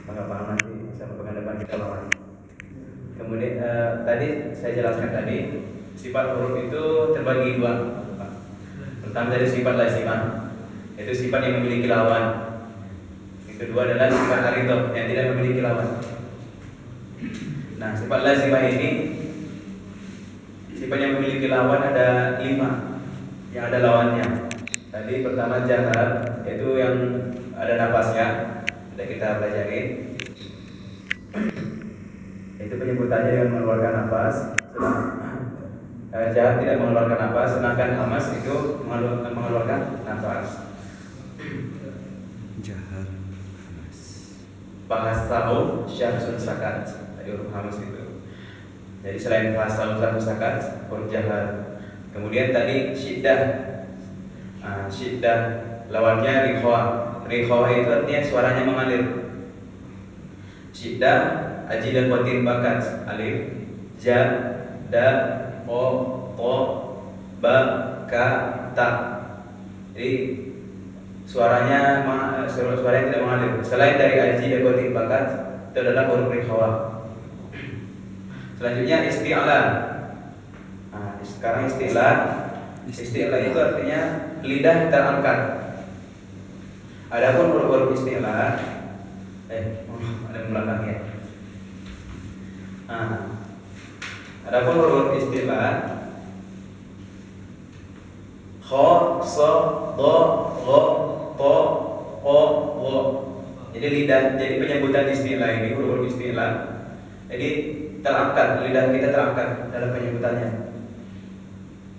Nggak paham nanti sampai pekan depan kita lawan. Kemudian tadi saya jelaskan tadi sifat huruf itu terbagi dua, Pak. Pertama dari sifat lazimah, itu sifat yang memiliki lawan. Yang kedua adalah sifat aridhah yang tidak memiliki lawan. Nah, sifat lazimah ini sifat yang memiliki lawan ada 5 yang ada lawannya. Tadi pertama jahar, yaitu yang ada napasnya, sudah kita pelajarin. Itu penyebutannya dengan mengeluarkan napas. Jahar tidak mengeluarkan napas, sedangkan hamas itu mengeluarkan napas. Jahar hamas. Bahasahum syahsun sakat, tadi huruf hamas itu. Jadi selain bahasa usaha sakat, huruf jahar. Kemudian tadi syiddah. Syiddah lawannya rikhawah. Rikhawah itu artinya suaranya mengalir. Syiddah aji dan qatin bakat. Alif, ja, da, o, to, ba, ka, ta. Jadi suaranya tidak mengalir. Selain dari aji dan qatin bakat, itu adalah huruf rikhawah. Selanjutnya isti'la. Sekarang isti'la. Isti'la itu artinya lidah terangkat. Adapun huruf isti'la, ada belakang ya. Adapun huruf isti'la, kha, sa, dha, gha, ta, qa, wa. Jadi lidah, jadi penyebutan isti'la ini huruf isti'la. Jadi terangkat, lidah kita terangkat dalam penyebutannya.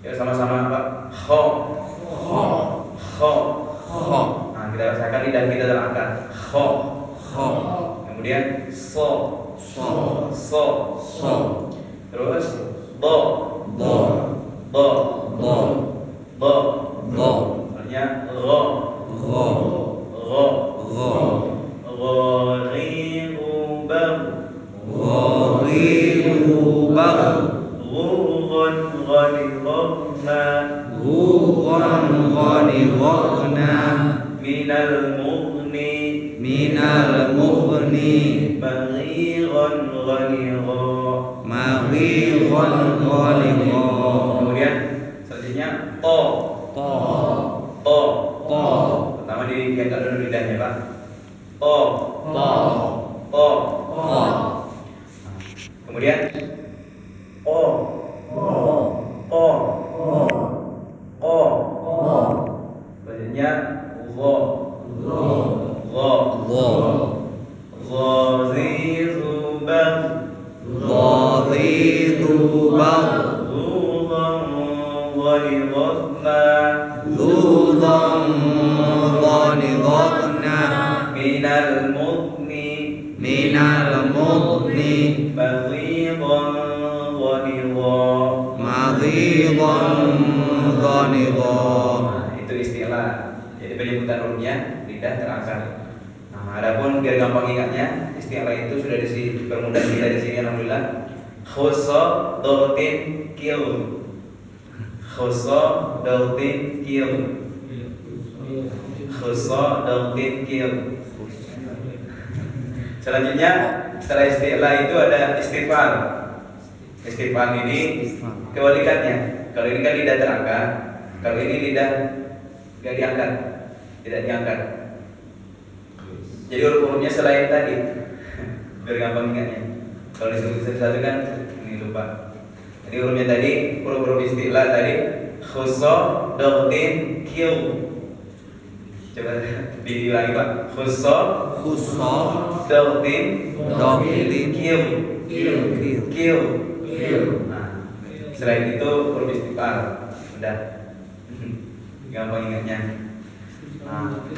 Ya sama-sama apa? Kha, kha, kha, kha. Kita rasakan lidah kita terangkat. Kha, kha. Kemudian so, so, so, so. Terus do, do, do, do, do, do. Artinya ro, ro, ro, ro. Gharibu bang, gharibu bang. Ghuran ghalidhna, ghuran ghalidhna. Minal mughni, minal mughni. Maghiran ghalidha, maghiran ghalidha. Kemudian selanjutnya to, to, to, to. Pertama diangkat dulu lidahnya Pak. To, to, to, to. Kemudian o, o, o, o, o. Selanjutnya zo, zo, zo, zo. Ghazizu bang, ghazizu bang. Zudan ghalidhna, zudan ghalidhna. Minal mughni, minal mughni. Maghidan ghalidha, maghidan ghalidha. Itu istilah. Jadi penyebutan hurufnya lidah terangkat. Adapun biar gampang ingatnya, istilah itu sudah dipermudah kita di sini alhamdulillah. Khusa dautin kil, khusa dautin kil, khusa dautin kil. Selanjutnya setelah istilah itu ada istifal. Istifal ini kebalikannya. Kalau ini kan lidah terangkat, kalau ini lidah gak diangkat, tidak diangkat. Jadi huruf-hurufnya selain tadi, biar gampang ingatnya. Kalau disebut satu kan ini lupa. Jadi hurufnya tadi, huruf-huruf istilah tadi, khusa, dautin, kil. Coba diulangi Pak. Khusa, khusa, dautin, dautin, kil, kil, kil, kil. Nah, selain itu huruf istilah, udah gampang ingatnya. Nah,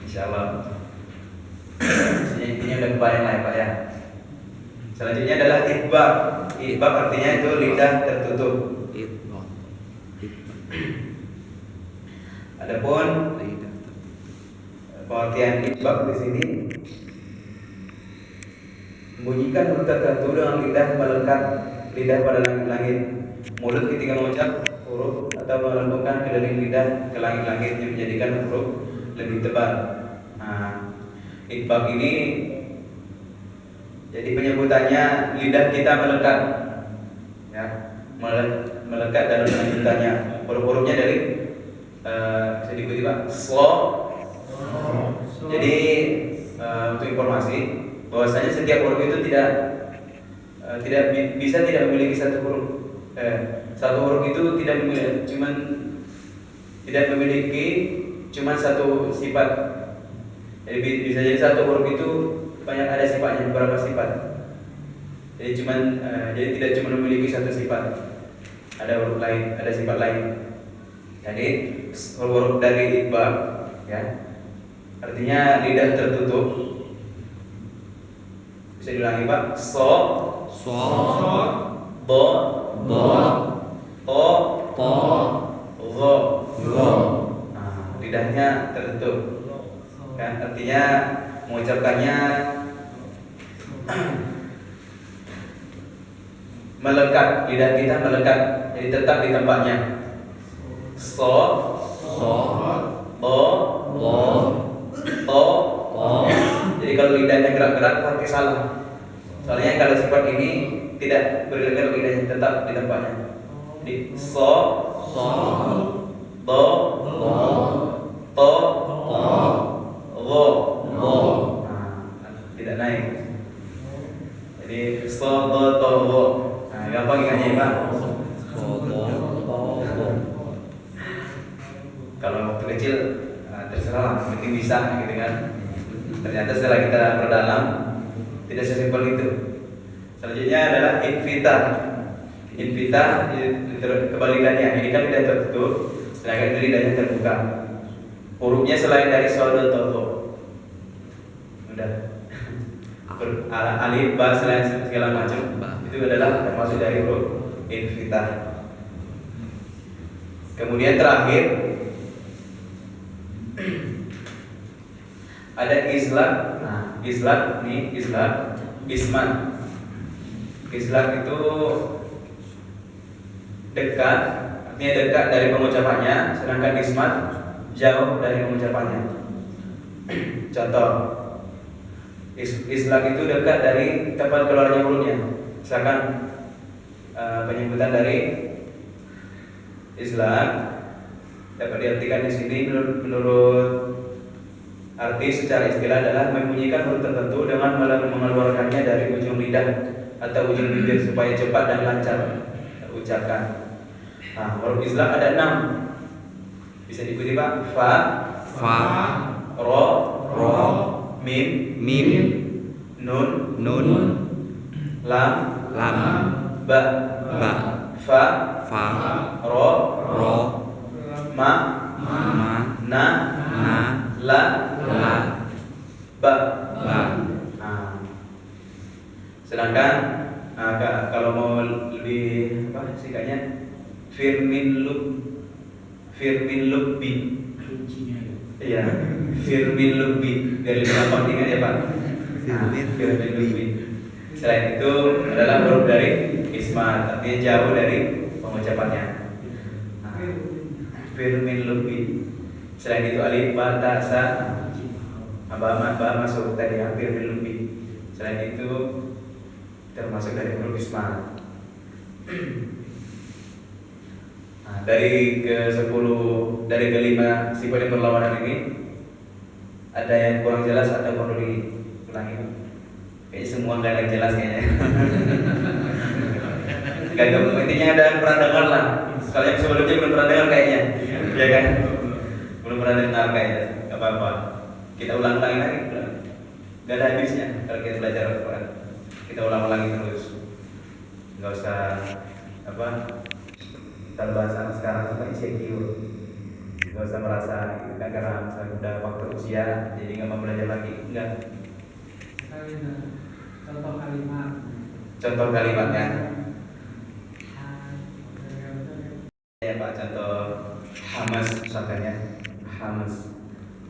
insyaallah. Intinya udah kebayang lah ya Pak ya. Selanjutnya adalah itbaq. Itbaq artinya itu lidah tertutup. Adapun pengertian itbaq di sini membunyikan huruf tertentu dengan lidah melekat lidah pada langit-langit. Mulut ketika mengucap huruf atau melambungkan kedua lidah ke langit-langit yang menjadikan huruf lebih tebal. Itbaq ini jadi penyebutannya lidah kita melekat, ya, melekat dalam penyebutannya. Huruf-hurufnya dari bisa diikuti Pak. Slow. Jadi untuk informasi bahwasanya setiap huruf itu tidak memiliki satu huruf. Satu huruf itu tidak memiliki satu sifat. Jadi bisa jadi satu huruf itu banyak ada sifatnya, beberapa sifat. Jadi tidak cuma memiliki satu sifat. Ada huruf lain, ada sifat lain. Jadi huruf dari itbaq, ya, artinya lidah tertutup. Bisa diulangi Pak. So, so, do, do, to, to, go. go. Nah, lidahnya tertutup. Kan artinya mengucapkannya melekat, lidah kita melekat, jadi tetap di tempatnya. So, So, to, to, to. to. Jadi kalau lidahnya gerak-gerak berarti salah. Soalnya kalau sifat ini tidak bergerak, lidahnya tetap di tempatnya. Jadi so, So, to, to, to, to, go. go. Nah, tidak naik. Jadi so, to, go. Nah, gampang ingatnya ya Pak. So, to, to. Kalau waktu kecil terserah lah, penting bisa gitu kan. Ternyata setelah kita perdalam tidak sesimpel itu. Selanjutnya adalah invita. Invita kebalikannya. Ini kan lidah tertutup, sedangkan ini lidahnya terbuka. Hurufnya selain dari sodo toto. Udah. Alif, ba, selain segala macam itu adalah termasuk dari huruf invita. Kemudian terakhir ada islat. Nah, islat nih, islat, isman. Islat itu dekat, artinya dekat dari pengucapannya, sedangkan ismat jauh dari pengucapannya. Contoh, islat itu dekat dari tempat keluarnya hurufnya. Misalkan penyebutan dari islat dapat diartikan di sini menurut arti secara istilah adalah membunyikan huruf tertentu dengan mengeluarkannya dari ujung lidah atau ujung bibir supaya cepat dan lancar ucapkan. Nah, huruf islah ada 6. Bisa diikuti Pak. Fa, Fa, ro, ro, mim, mim, nun, nun, lam, lam, ba. ba. Fa, Fa, ro, ro, ma, ma, na, na, la, la, ba. ba. Nah, sedangkan kalau mau lebih apa sikatnya firmin lubbi. Iya, firmin lubbi. Biar lebih gampang diingat ya Pak. Firmin lubbi. Selain itu adalah huruf dari ismat, artinya jauh dari pengucapannya. Nah, firmin lubbi. Selain itu alif, ba, ta, sa, ba masuk tadi hampir lebih. Selain itu termasuk dari huruf ismat. Nah, dari ke-10 dari ke-5 sifat yang berlawanan ini ada yang kurang jelas atau perlu diulangi? Kayaknya semua nggak ada yang jelas kayaknya. Gak intinya ada yang pernah dengar lah. Kalau yang sebelumnya belum pernah dengar kayaknya, ya kan? Belum pernah dengar kayaknya. Gak apa-apa. Kita ulang-ulangin lagi. Gak ada habisnya kalau kita belajar Al-Quran. Kita ulang-ulangi terus. Gak usah apa? Kita bahas sekarang apa insecure. Gak usah merasa gitu kan karena udah waktu usia jadi nggak mau belajar lagi. Enggak. Contoh kalimat. Contoh kalimatnya. Ya Pak, contoh hamas misalnya. Hamas.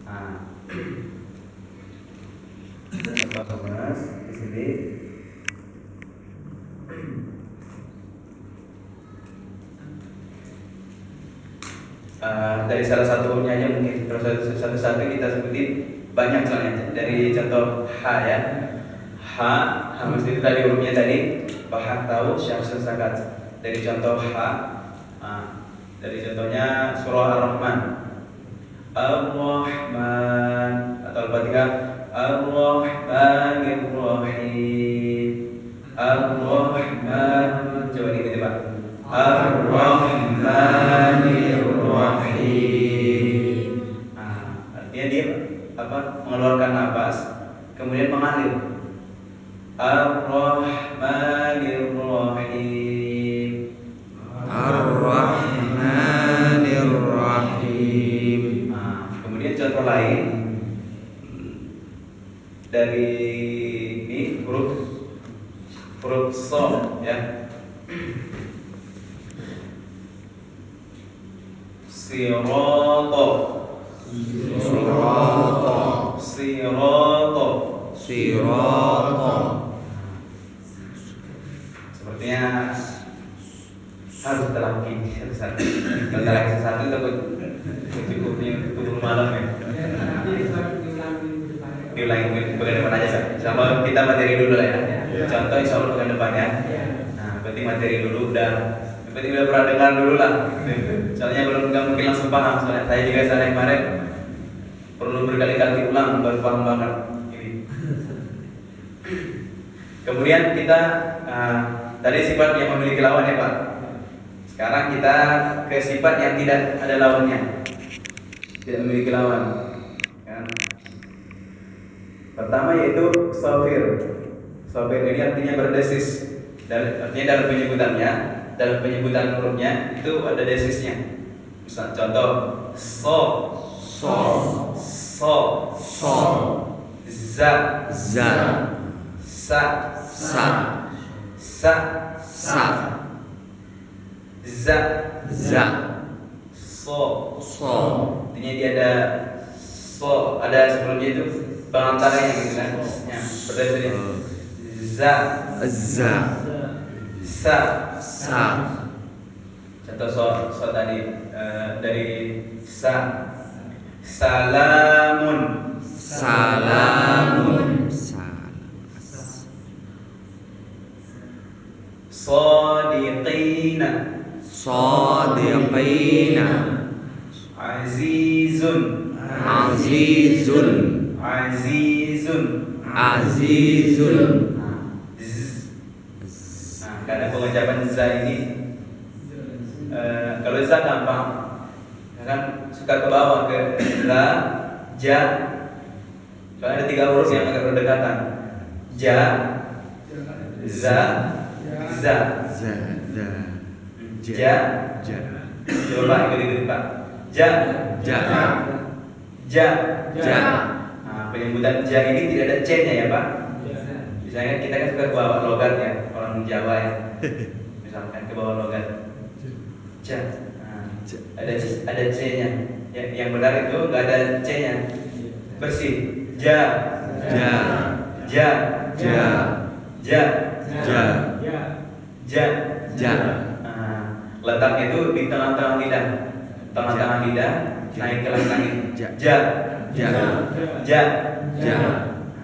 Nah. Contoh hamas di sini. Dari salah satu hurufnya aja mungkin kalau satu-satu kita sebutin banyak soalnya dari contoh ha ya. Ha mesti itu tadi hurufnya tadi bahak tahu syamsul sakat. Dari contoh ha dari contohnya surah Ar-Rahman. Ar-Rahman atau Al-Fatihah Ar-Rahmanir Rahim. Ar-Rahman coba diikuti Pak. Ar-Rahmanir Rahim. Artinya dia mengeluarkan nafas kemudian mengalir. Ar-Rahmanir Rahim. Ar-Rahmanir Rahim. Kemudian contoh lain dari ini huruf so ya. Sirata. Sirata. Sirata. Sirata. Sepertinya harus terlaki satu. Kalau terlaki satu takut cukupnya untuk malam ya. Diulangi pekan depan aja, sama kita materi dulu lah ya. Contoh insya Allah pekan depan ya. Nah, berarti materi dulu berarti udah pernah dengar dulu lah. Soalnya nggak mungkin langsung paham. Soalnya saya juga sana kemarin perlu berkali-kali ulang baru paham banget ini. Kemudian kita tadi sifat yang memiliki lawan ya Pak. Sekarang kita ke sifat yang tidak ada lawannya, tidak memiliki lawan. Pertama yaitu sofir. Sofir ini artinya berdesis. Artinya dalam penyebutannya, dalam penyebutan hurufnya itu ada desisnya. Misal contoh so, za, sa, za, so. Artinya dia ada so, ada sebelumnya itu pengantarnya gitu kan, ya, berdasarnya za, sa. Contoh so tadi dari sa, salamun. Sadiqina. Azizun. Nah, karena pengucapan za ini kalau za gampang, ya kan suka ke bawah ke za, ja. Soalnya ada 3 huruf yang agak berdekatan. Ja, za, za. Ja. Coba ikut Pak. Ja. Nah, penyebutan ja ini tidak ada c-nya ya Pak. Misalnya kita kan suka ke bawah logat ya, orang Jawa ya. Misalkan ke bawah logat. Ja. Nah, ada c-nya. Yang benar itu nggak ada c-nya. Bersih. Ja. Nah, letaknya itu di tengah-tengah lidah. Tengah-tengah lidah naik ke langit. Ja.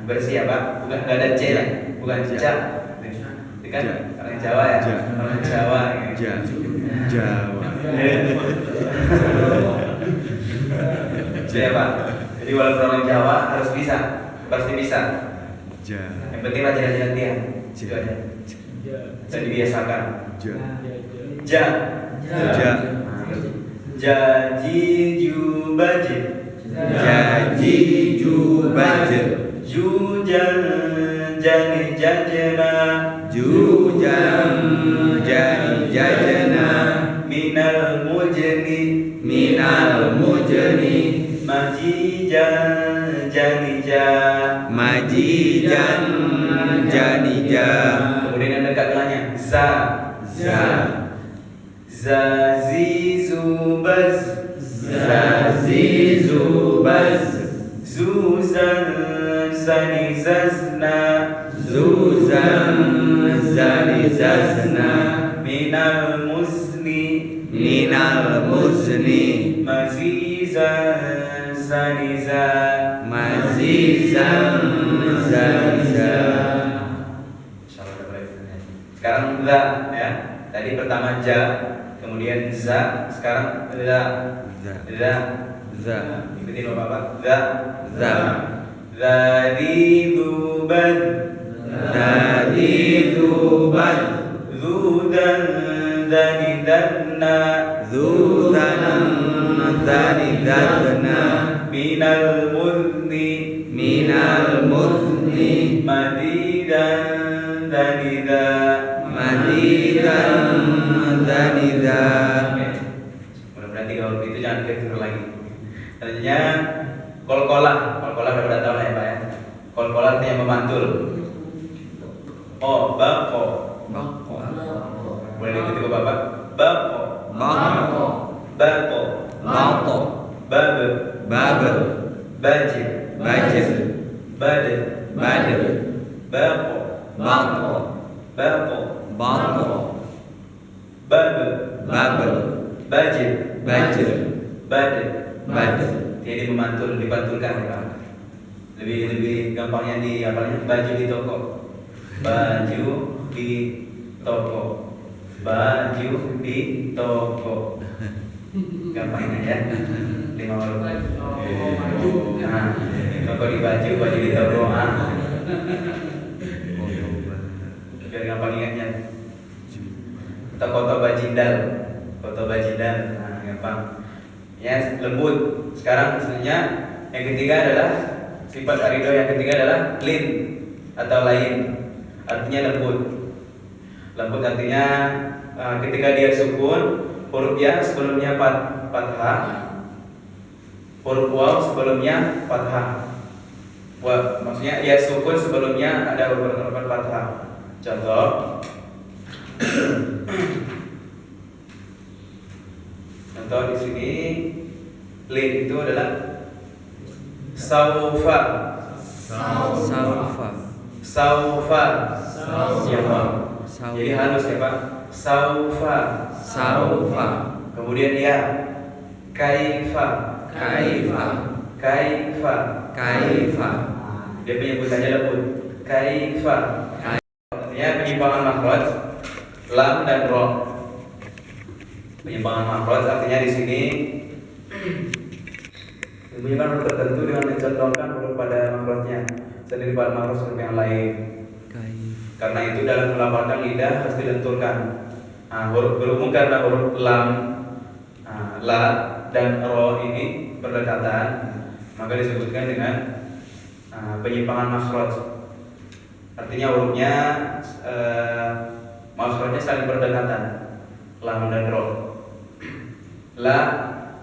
Bersih ya Pak. Bukan nggak ada c ya. Bukan ja. Itu kan orang Jawa ya. Orang Jawa. Ya Pak. Jadi walaupun orang Jawa harus bisa, pasti bisa. Yang penting latihan. Itu aja. Dan dibiasakan. Ja. Jaji jubajir. Jujan jani jajana. Minal mujni. Majijan janija. Kemudian ada kata-katanya za. Zazizubaz. Zuzan zanizazna. Minal muzni. Mazizan zaniza. Sekarang za ya. Tadi pertama ja, kemudian za, sekarang za. Ikutin Bapak. Za. Zadiduban. Zudan zanidatna. Minal muzni. Madidan danida. Mudah-mudahan 3 huruf itu jangan keliru lagi. Selanjutnya kol-kolah udah pada tahu lah ya Pak ya. Kol-kolah artinya memantul. Bako. Boleh diikuti Bapak. Bako. bato, bato, bab, bab, bajib, bajib, bad, bad, baqo, baqo, baqo, baqo, bab, bab, bajib, bajib, bad. bad, Jadi dipantulkan ya Pak. Lebih gampangnya di baju di toko. Baju di toko. Baju di toko. Gampangnya ya. 5 huruf. Nah, toko di baju di toko. Biar gampang ingatnya. Koto bajindal. Koto bajindal. Nah, gampang. Ya, lembut. Sekarang sebenarnya yang ketiga adalah sifat arido, yang ketiga adalah lin atau lain. Artinya lembut. Lembut artinya ketika dia sukun, huruf ya sebelumnya fathah, huruf waw sebelumnya fathah. Maksudnya ya sukun sebelumnya ada huruf fathah. Contoh di sini lin itu adalah saufa. saufa, Saufa. saufa, Jadi halus ya Pak. Saufa. saufa, Kemudian ya kaifa. kaifa, Kaifa. kaifa, Dia penyebutannya lembut. Kaifa. Artinya penyimpangan makhraj lam dan ro. Penyimpangan makhraj artinya di sini menyimpan huruf tertentu dengan mencontohkan huruf pada makhrajnya sendiri pada makhraj huruf yang lain. Karena itu dalam melafalkan lidah harus dilenturkan. Berhubung karena huruf lam, la dan ro ini berdekatan, maka disebutkan dengan penyimpangan makhraj. Artinya hurufnya makhrajnya saling berdekatan. Lam dan ro. La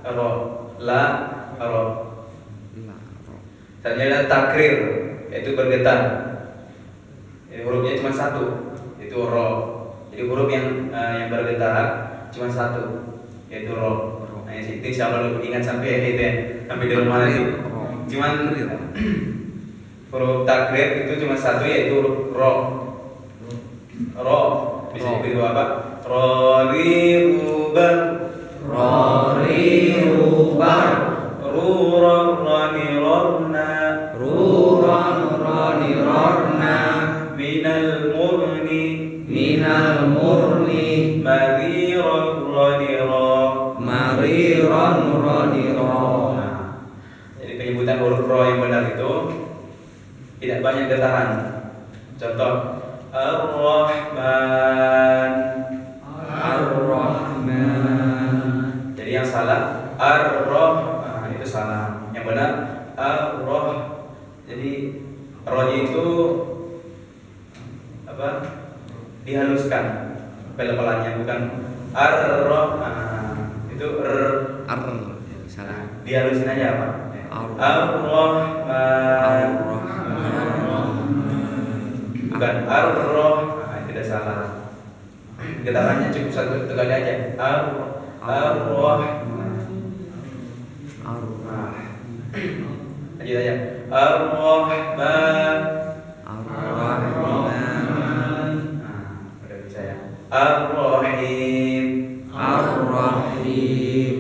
ro, la ro. Selanjutnya ada takrir, yaitu bergetar. Hurufnya cuma satu, yaitu ro. Jadi huruf yang bergetar cuma satu, yaitu ro. Nah, itu insyaallah lu ingat sampai itu ya, sampai di rumah nanti. Cuman huruf takrir itu cuma satu, yaitu huruf ro. Ro bisa dibilang apa? Rori rubar, rori rubar, ruron roni rorna, ruron roni rorna, minal murni, minal murni, mariron roni ro, mariron roni ro. Jadi penyebutan huruf ro yang benar itu tidak banyak getaran. Contoh Ar-Rahman, Ar-Rahman. jadi yang salah Ar-Roh, itu salah. Yang benar Ar-Roh. Jadi rohnya itu apa? Dihaluskan pel-pelannya, bukan Ar-Roh. Itu Ar, salah. dihalusin aja apa? Ar-Rahman. Bukan Ar-Roh. Tidak salah. Getarannya cukup satu kali aja. Ar-Roh. Lanjut aja. Ar-Rahman. Ar-Rahman. Udah bisa ya. Ar-Rahim. Ar-Rahim.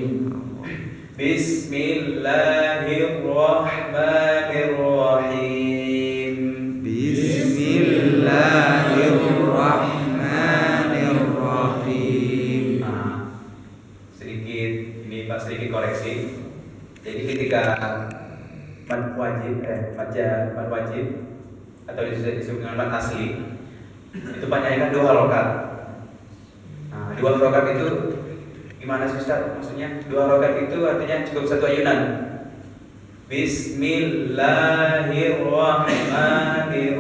Bismillahirrahmanirrahim. Bismillahirrahmanirrahim. Sedikit koreksi. Jadi ketika mad wajib atau disebut dengan mad asli itu panjangnya kan 2 harokat. 2 harokat itu gimana sih Ustaz? Maksudnya 2 harokat itu artinya cukup 1 ayunan. Bismillahirrahmanirrahim.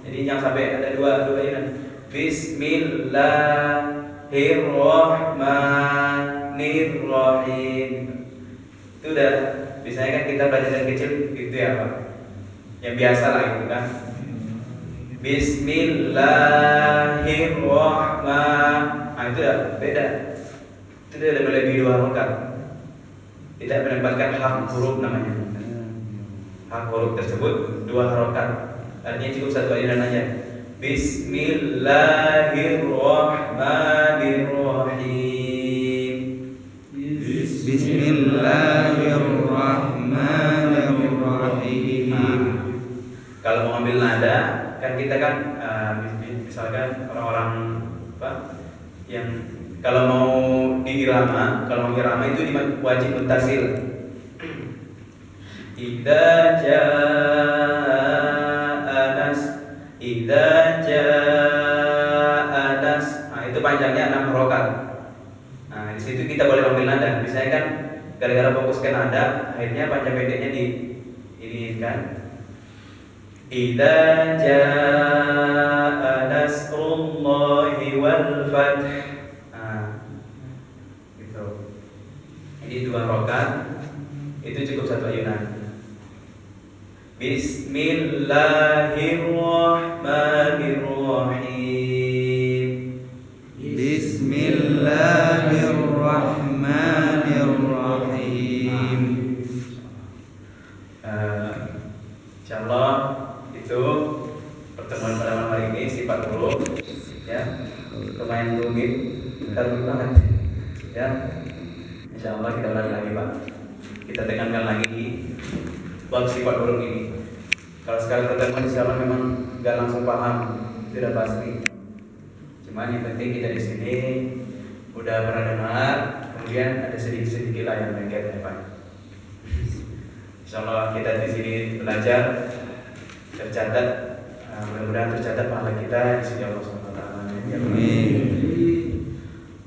Jadi jangan sampai ada 2 ayunan. Bismillahirrahmanirrahim. Itu udah biasanya kan kita belajar dari kecil gitu ya Pak. Yang biasa lah gitu kan. Bismillahirrahmanirrahim. Itu udah beda. Itu udah lebih 2 harokat. tidak menempatkan hak huruf namanya. Hak huruf tersebut 2 harokat. Artinya cukup 1 ayunan aja. Bismillahirrahmanirrahim. Bismillahirrahmanirrahim. Kalau mau ambil nada, kan kita kan misalkan orang-orang apa yang kalau mau diirama, itu wajib muttasil. Idza jaa nas. Nah, itu panjangnya 6 harokat. Nah, di situ kita boleh ambil nada. Misalnya kan gara-gara fokus ke nada, akhirnya panjang pendeknya di ini kan. Idza jaa nasrullahi wal fath. Nah, gitu. Ini 2 harokat. Itu cukup 1 ayunan. Bismillahirrahmanirrahim. Bismillahirrahmanirrahim. Insyaallah itu pertemuan pada malam hari ini sifat huruf ya. Lumayan rumit, banget ya. Insyaallah kita ulangi lagi, Pak. Kita tekankan lagi di bab sifat huruf ini. Kalau sekali pertemuan insyaallah memang nggak langsung paham, tidak pasti. Cuman yang penting kita di sini udah pernah dengar, kemudian ada sedikit-sedikit lah yang lengket ya Pak. Insyaallah kita di sini belajar, tercatat, mudah-mudahan tercatat pahala kita di sisi Allah Subhanahu Wa Taala. Amin.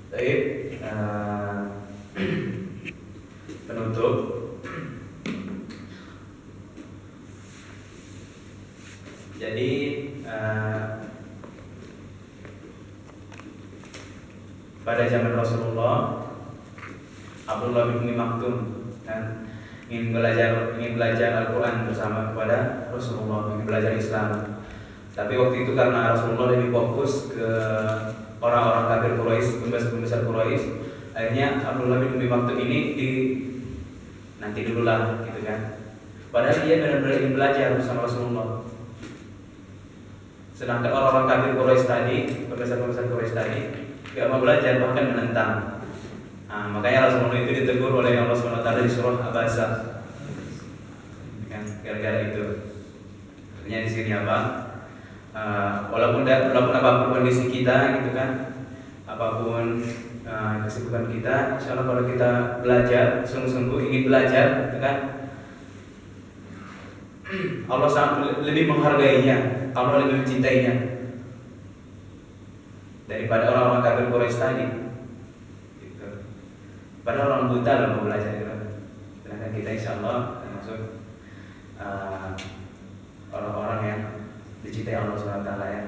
Baik, penutup. Jadi pada zaman Rasulullah, Abdullah bin Umi Maktum kan ingin belajar Al-Quran bersama kepada Rasulullah, ingin belajar Islam. Tapi waktu itu karena Rasulullah lebih fokus ke orang-orang kafir Quraisy, pembesar Quraisy, akhirnya Abdullah bin Umi Maktum ini nanti dulu lah gitu kan. Padahal dia benar-benar ingin belajar bersama Rasulullah. Sedangkan orang-orang kafir Quraisy tadi, pembesar Quraisy tadi, gak mau belajar, bahkan menentang. Nah, makanya Rasulullah itu ditegur oleh Allah SWT di surah Abasa. Kan, gara-gara itu. Artinya di sini apa? Walaupun apapun kondisi kita, gitu kan, apapun kesibukan kita, insya Allah kalau kita belajar, sungguh-sungguh ingin belajar, gitu kan, Allah sangat lebih menghargainya, Allah lebih mencintainya daripada orang-orang kafir Quraisy tadi. Gitu. Padahal orang buta lah mau belajar itu. Sedangkan kita insya Allah termasuk orang-orang yang dicintai Allah SWT ya.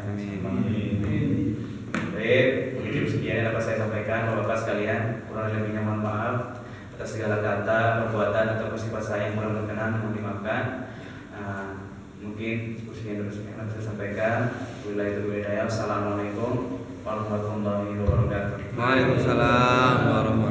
Baik, mungkin sekian yang dapat saya sampaikan, Bapak sekalian. Kurang lebihnya mohon maaf atas segala kata, perbuatan atau sifat saya yang kurang berkenan, mohon dimaafkan. Mungkin sekian dulu yang saya sampaikan. Wassalamualaikum warahmatullahi wabarakatuh. Waalaikumsalam warahmatullahi wabarakatuh.